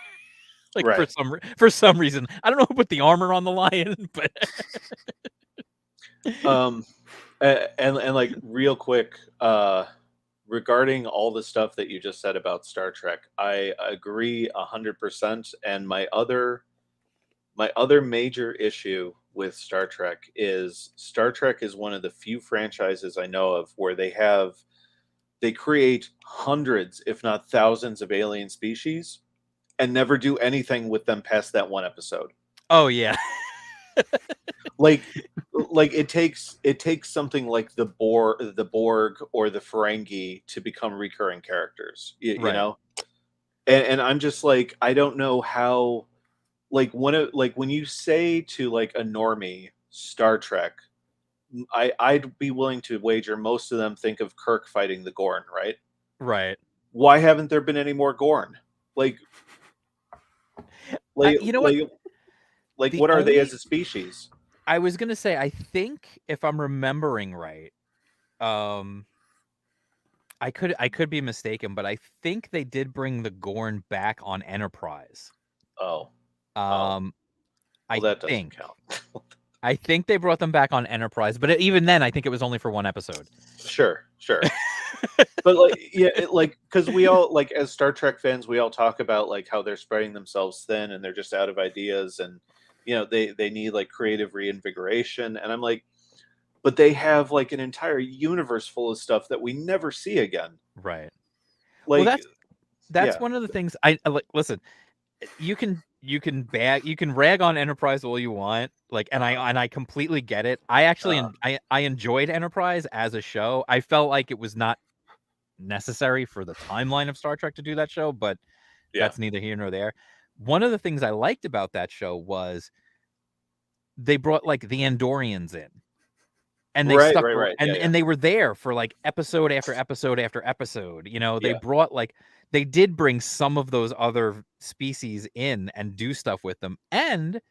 Like right. for some reason I don't know who put the armor on the lion, but and like real quick regarding all the stuff that you just said about Star Trek, I agree 100%. And my other major issue with Star Trek is one of the few franchises I know of where they create hundreds, if not thousands, of alien species and never do anything with them past that one episode. Oh yeah. like it takes something like the Borg or the Ferengi to become recurring characters, you know, and I'm just like I don't know how, like when you say to like a normie Star Trek, I'd be willing to wager most of them think of Kirk fighting the Gorn, right? Why haven't there been any more Gorn? Like you know what? Like what are they as a species? I was gonna say, I think if I'm remembering right, I could be mistaken, but I think they did bring the Gorn back on Enterprise. Oh. I that doesn't think. count. I think they brought them back on Enterprise, but even then, I think it was only for one episode. Sure. But like, yeah, because we all, like, as Star Trek fans, we all talk about like how they're spreading themselves thin and they're just out of ideas, and they need like creative reinvigoration. And I'm like, but they have like an entire universe full of stuff that we never see again. Right. Like, Well, that's yeah. one of the things I like. Listen, you can rag on Enterprise all you want, like, and I completely get it. I actually I enjoyed Enterprise as a show. I felt like it was not necessary for the timeline of Star Trek to do that show, but that's neither here nor there. One of the things I liked about that show was they brought like the Andorians in, and they stuck right. and they were there for like episode after episode after episode. They Yeah. brought like they did bring some of those other species in and do stuff with them. And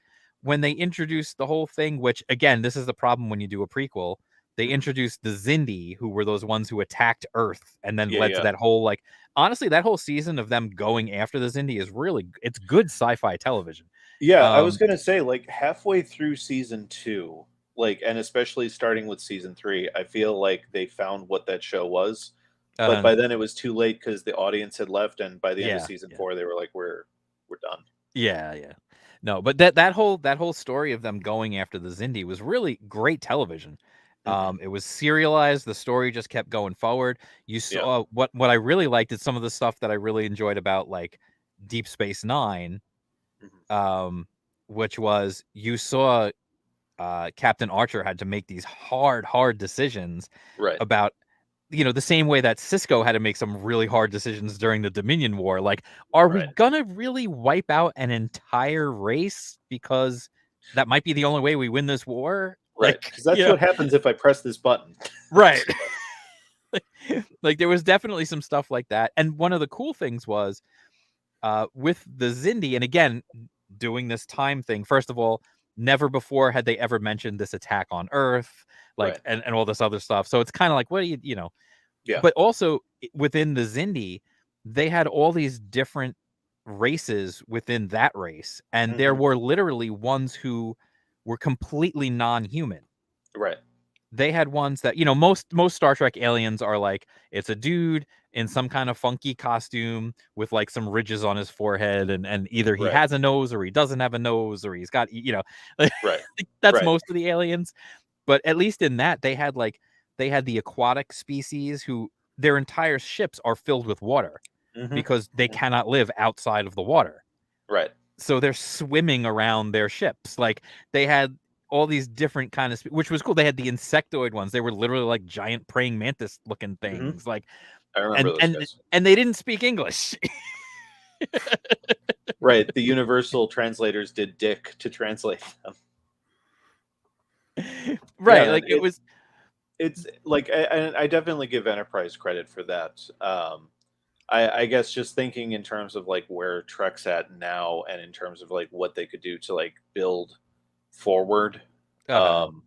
when they introduced the whole thing, which again, this is the problem when you do a prequel, they introduced the Xindi, who were those ones who attacked Earth and then led to that whole, like, honestly, that whole season of them going after the Xindi is it's good sci-fi television. Yeah, I was gonna say, like, halfway through season 2, like, and especially starting with season 3, I feel like they found what that show was. But by then it was too late because the audience had left, and by the end of season 4, they were like, "We're done." Yeah. No, but that whole story of them going after the Xindi was really great television. It was serialized. The story just kept going forward. You saw what I really liked is some of the stuff that I really enjoyed about like Deep Space Nine, which was you saw Captain Archer had to make these hard decisions about, the same way that Cisco had to make some really hard decisions during the Dominion War. Like, are we gonna really wipe out an entire race because that might be the only way we win this war? Right, because that's what happens if I press this button. Right. Like, there was definitely some stuff like that. And one of the cool things was with the Xindi, and again, doing this time thing, first of all, never before had they ever mentioned this attack on Earth, like, and all this other stuff. So it's kind of like, what do you know? Yeah. But also within the Xindi, they had all these different races within that race, and there were literally ones who were completely non-human. Right. They had ones that, most Star Trek aliens are like, it's a dude in some kind of funky costume with like some ridges on his forehead, and either he has a nose or he doesn't have a nose, or he's got, that's most of the aliens. But at least in that, they had the aquatic species who their entire ships are filled with water because they cannot live outside of the water. Right. So they're swimming around their ships. Like, they had all these different kind of, which was cool. They had the insectoid ones. They were literally like giant praying mantis looking things. Like, I remember those guys. And they didn't speak English. Right. The universal translators did dick to translate them. Right. Yeah, like it's like, I definitely give Enterprise credit for that. I guess just thinking in terms of like where Trek's at now, and in terms of like what they could do to like build forward. I'm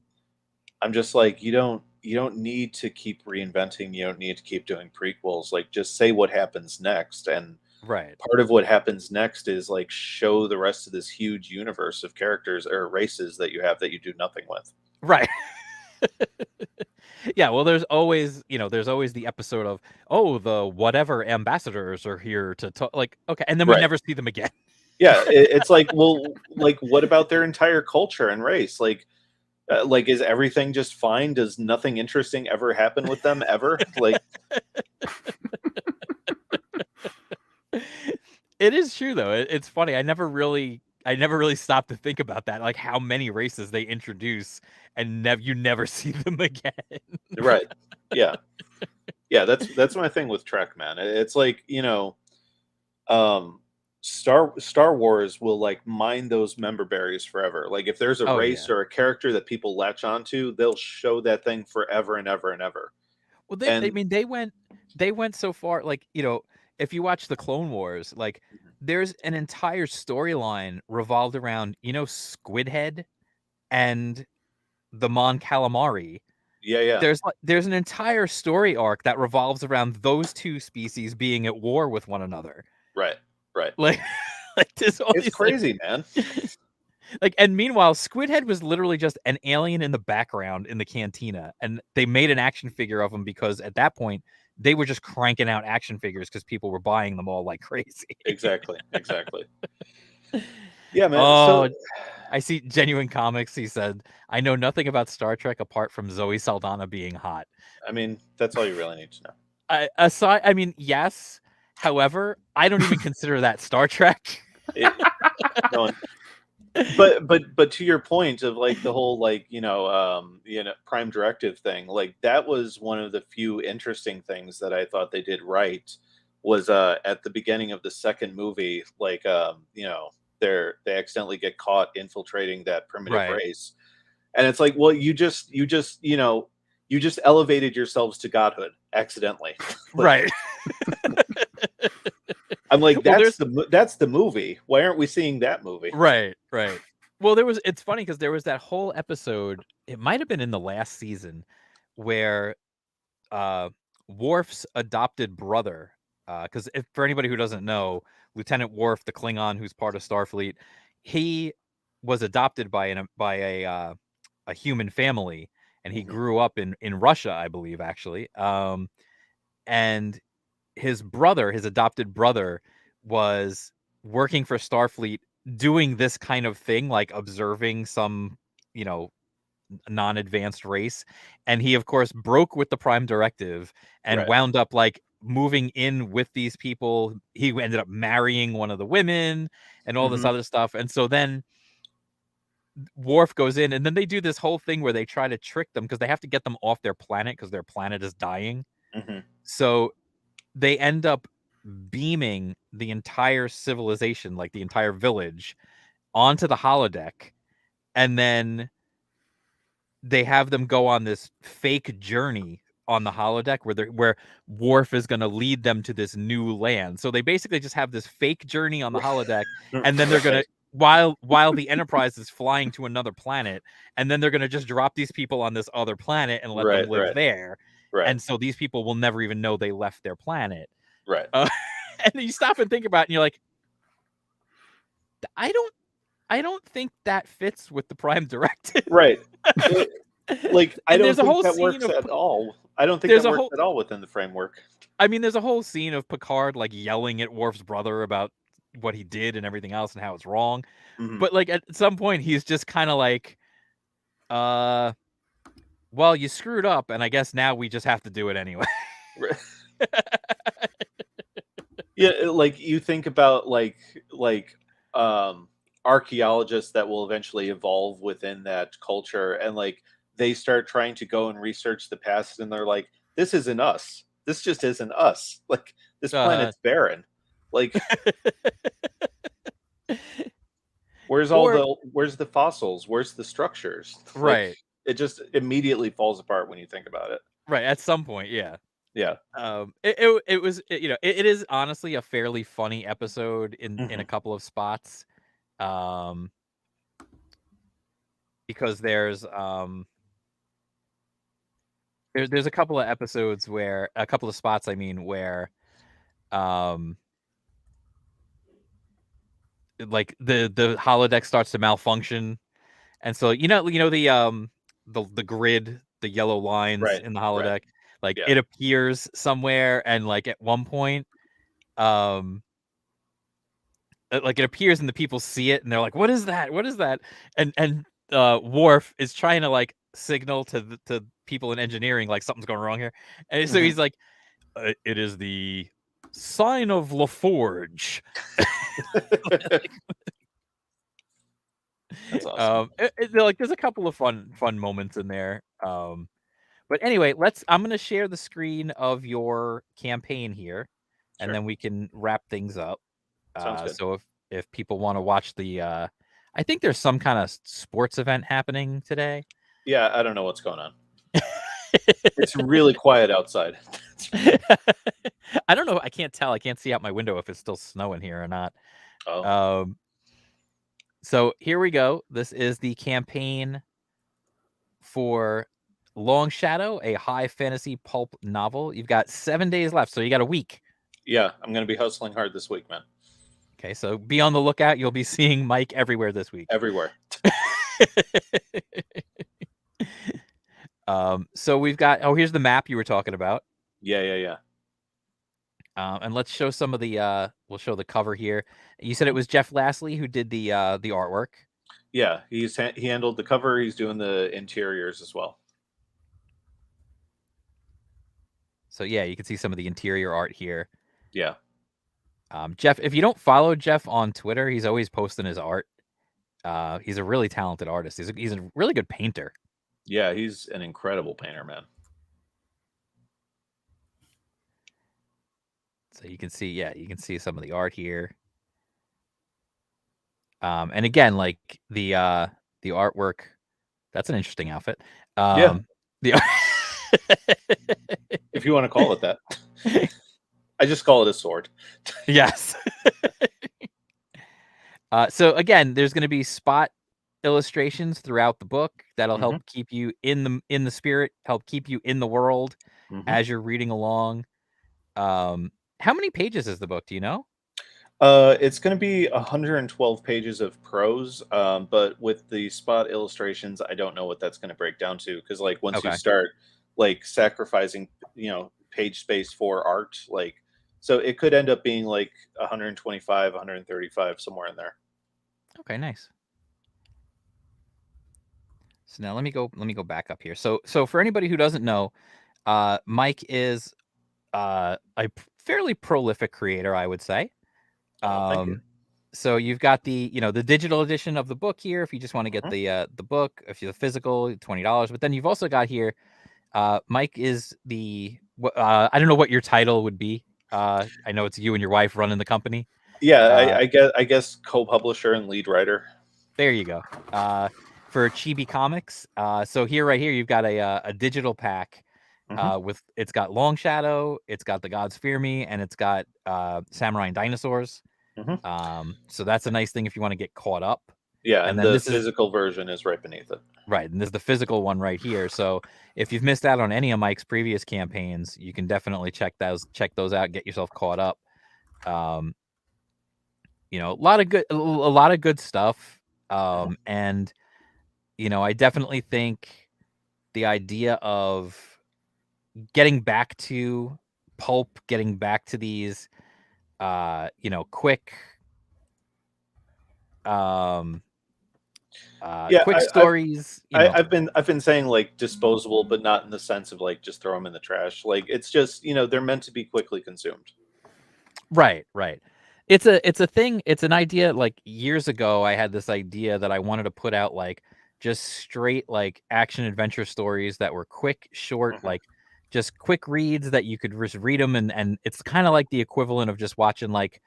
just like, you don't need to keep reinventing. You don't need to keep doing prequels. Like, just say what happens next. And part of what happens next is like show the rest of this huge universe of characters or races that you have that you do nothing with. Right. Yeah, well, there's always the episode of, the whatever ambassadors are here to talk. Like, okay, and then we never see them again. Yeah, it's like, well, like, what about their entire culture and race? Like, is everything just fine? Does nothing interesting ever happen with them ever? Like, it is true though. It's funny. I never really stopped to think about that. Like, how many races they introduce and you never see them again. Right. Yeah. Yeah. That's my thing with Trek, man. It's like, Star Wars will like mine those member berries forever. Like, if there's a race or a character that people latch onto, they'll show that thing forever and ever and ever. Well, they went so far. Like, if you watch the Clone Wars, like, there's an entire storyline revolved around, Squidhead and the Mon Calamari. Yeah. There's an entire story arc that revolves around those two species being at war with one another. Right. Like, there's all it's these, crazy, man. Like, and meanwhile, Squidhead was literally just an alien in the background in the cantina, and they made an action figure of him because at that point they were just cranking out action figures because people were buying them all like crazy. Exactly. Yeah, man. Oh, So I see Genuine Comics. He said, "I know nothing about Star Trek apart from Zoe Saldana being hot." I mean, that's all you really need to know. I mean, yes. However, I don't even consider that Star Trek. No one, but to your point of like the whole like Prime Directive thing, like that was one of the few interesting things that I thought they did right was at the beginning of the second movie, like they accidentally get caught infiltrating that primitive Right. race, and it's like, well, you just elevated yourselves to godhood accidentally. Right. I'm like, Well, that's the movie. Why aren't we seeing that movie? Right. Well, it's funny because there was that whole episode, it might have been in the last season, where Worf's adopted brother, because if for anybody who doesn't know, Lieutenant Worf, the Klingon who's part of Starfleet, he was adopted by a human family, and he Mhm. grew up in Russia, I believe, actually. And his brother, his adopted brother, was working for Starfleet doing this kind of thing, like observing some, you know, non-advanced race. And he, of course, broke with the Prime Directive and Right. wound up like moving in with these people. He ended up marrying one of the women and all this Mhm. other stuff. And so then Worf goes in, and then they do this whole thing where they try to trick them because they have to get them off their planet because their planet is dying. Mhm. So they end up beaming the entire civilization, like the entire village, onto the holodeck, and then they have them go on this fake journey on the holodeck where Worf is going to lead them to this new land. So they basically just have this fake journey on the holodeck, and then they're going Right. to while the Enterprise is flying to another planet, and then they're going to just drop these people on this other planet and let them live Right. there. Right. And so these people will never even know they left their planet. Right. Uh, and then you stop and think about it, and you're like, I don't think that fits with the Prime Directive. Right. Like, I And don't there's a think whole that scene works of at all. I don't think there's that a works whole at all within the framework. I mean, there's a whole scene of Picard like yelling at Worf's brother about what he did and everything else and how it's wrong. Mhm. But like at some point he's just kind of like, uh, well, you screwed up, and I guess now we just have to do it anyway. Yeah, like you think about archaeologists that will eventually evolve within that culture, and like they start trying to go and research the past, and they're like, this isn't us. This just isn't us. Like this uh, planet's barren. Like or where's the fossils? Where's the structures? Like right, it just immediately falls apart when you think about it. right. At some point, yeah. Yeah. It was it is honestly a fairly funny episode in a Mhm. couple of spots. Um, because there's a couple of episodes where a couple of spots I mean where um like the holodeck starts to malfunction, and so the grid, the yellow lines Right. in the Right. holodeck, like Yeah. it appears somewhere, and like at one point um like it appears and the people see it and they're like, what is that, and Worf is trying to like signal to people in engineering like something's going wrong here, and so Mhm. he's like, it is the sign of LaForge. That's awesome. Like there's a couple of fun moments in there. But anyway, I'm gonna share the screen of your campaign here, and Sure. then we can wrap things up. Sounds good. So if people want to watch I think there's some kind of sports event happening today. Yeah, I don't know what's going on. It's really quiet outside. I don't know. I can't tell. I can't see out my window if it's still snowing here or not. Oh, Um, so here we go. This is the campaign for Longshadow, a high fantasy pulp novel. You've got 7 days left, so you got a week. yeah, I'm going to be hustling hard this week, man. Okay, so be on the lookout. You'll be seeing Mike everywhere this week. Everywhere. So we've got. Oh, here's the map you were talking about. Yeah. And let's show some of the. We'll show the cover here. You said it was Jeff Lastly who did the artwork. Yeah, he handled the cover. He's doing the interiors as well. So yeah, you can see some of the interior art here. Yeah. Jeff, if you don't follow Jeff on Twitter, he's always posting his art. He's a really talented artist. He's a really good painter. Yeah, he's an incredible painter, man. So you can see, you can see some of the art here. And again, like the artwork, that's an interesting outfit. Yeah. The If you want to call it that. I just call it a sword. Yes. So again, there's going to be spot illustrations throughout the book that'll help keep you in the spirit, help keep you in the world as you're reading along. How many pages is the book? Do you know? It's going to be 112 pages of prose, but with the spot illustrations, I don't know what that's going to break down to, because like once you start like sacrificing, page space for art, like, so it could end up being like 125, 135, somewhere in there. Okay, nice. So now let me go back up here. So for anybody who doesn't know, Mike is a fairly prolific creator, I would say. Thank you. So you've got the the digital edition of the book here if you just want to get the book. If you're the physical, $20. But then you've also got here, Mike is the I don't know what your title would be. I know it's you and your wife running the company. Yeah, I guess co-publisher and lead writer. There you go. For Chibi Comics. So right here you've got a digital pack. With it's got Longshadow, it's got The Gods Fear Me, and it's got Samurai and Dinosaurs. So that's a nice thing if you want to get caught up. Yeah, and then the physical version is right beneath it. Right, and there's the physical one right here. So if you've missed out on any of Mike's previous campaigns, you can definitely check those out, get yourself caught up. A lot of good stuff. And I definitely think the idea of getting back to pulp, getting back to these quick quick stories. I've been saying like disposable, but not in the sense of like just throw them in the trash. Like it's just they're meant to be quickly consumed. Right. It's a thing. It's an idea. Like years ago, I had this idea that I wanted to put out like just straight like action adventure stories that were quick, short, like just quick reads that you could just read them, and it's kind of like the equivalent of just watching like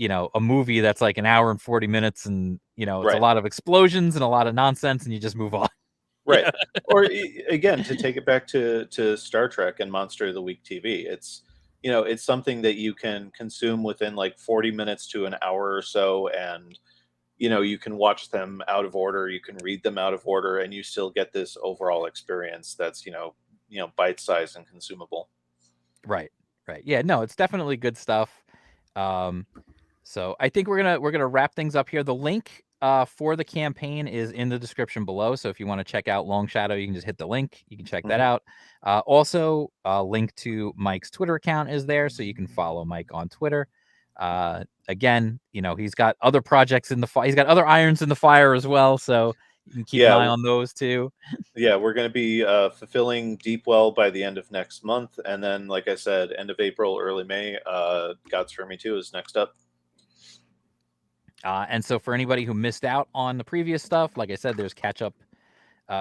a movie that's like an hour and 40 minutes, and it's a lot of explosions and a lot of nonsense, and you just move on. Right. Or again, to take it back to Star Trek and Monster of the Week TV, it's it's something that you can consume within like 40 minutes to an hour or so, and you can watch them out of order, you can read them out of order, and you still get this overall experience that's bite-sized and consumable. Right. Yeah, no, it's definitely good stuff. So I think we're gonna wrap things up here. The link for the campaign is in the description below. So if you want to check out Longshadow, you can just hit the link. You can check that out. Also, a link to Mike's Twitter account is there, so you can follow Mike on Twitter. Again, he's got other projects in the fire. He's got other irons in the fire as well, so you can keep an eye on those too. Yeah, we're going to be fulfilling Deepwell by the end of next month, and then, like I said, end of April, early May, Gods for Me 2 is next up. And so for anybody who missed out on the previous stuff, like I said, there's catch-up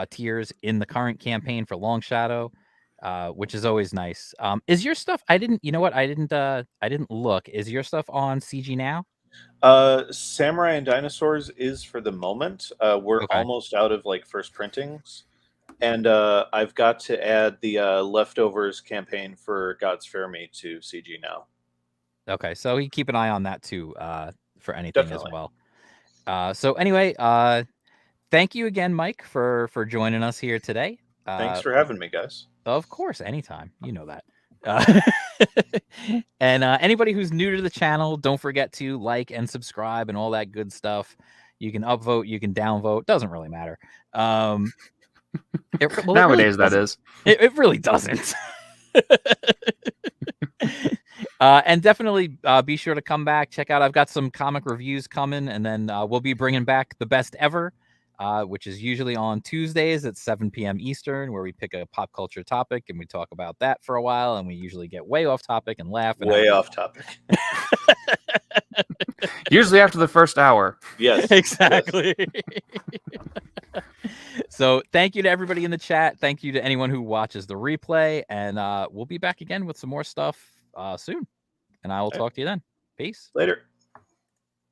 tiers in the current campaign for Longshadow, which is always nice. Is your stuff? I didn't look. Is your stuff on CG now? Samurai and Dinosaurs is for the moment. We're almost out of like first printings, and I've got to add the Leftovers campaign for Gods Fear Me to CG now. Okay, so you keep an eye on that too. For anything as well. So anyway, thank you again, Mike, for joining us here today. Thanks for having me, guys. Of course, anytime. You know that. And anybody who's new to the channel, don't forget to like and subscribe and all that good stuff. You can upvote, you can downvote, doesn't really matter. Nowadays, that is. It really doesn't. And definitely be sure to come back, check out. I've got some comic reviews coming, and then we'll be bringing back the best ever, which is usually on Tuesdays at 7 p.m. Eastern, where we pick a pop culture topic and we talk about that for a while, and we usually get way off topic and laugh. And Way off topic. Usually after the first hour. Yes. Exactly. So thank you to everybody in the chat. Thank you to anyone who watches the replay, and we'll be back again with some more stuff soon. And I will talk to you then. Peace. Later.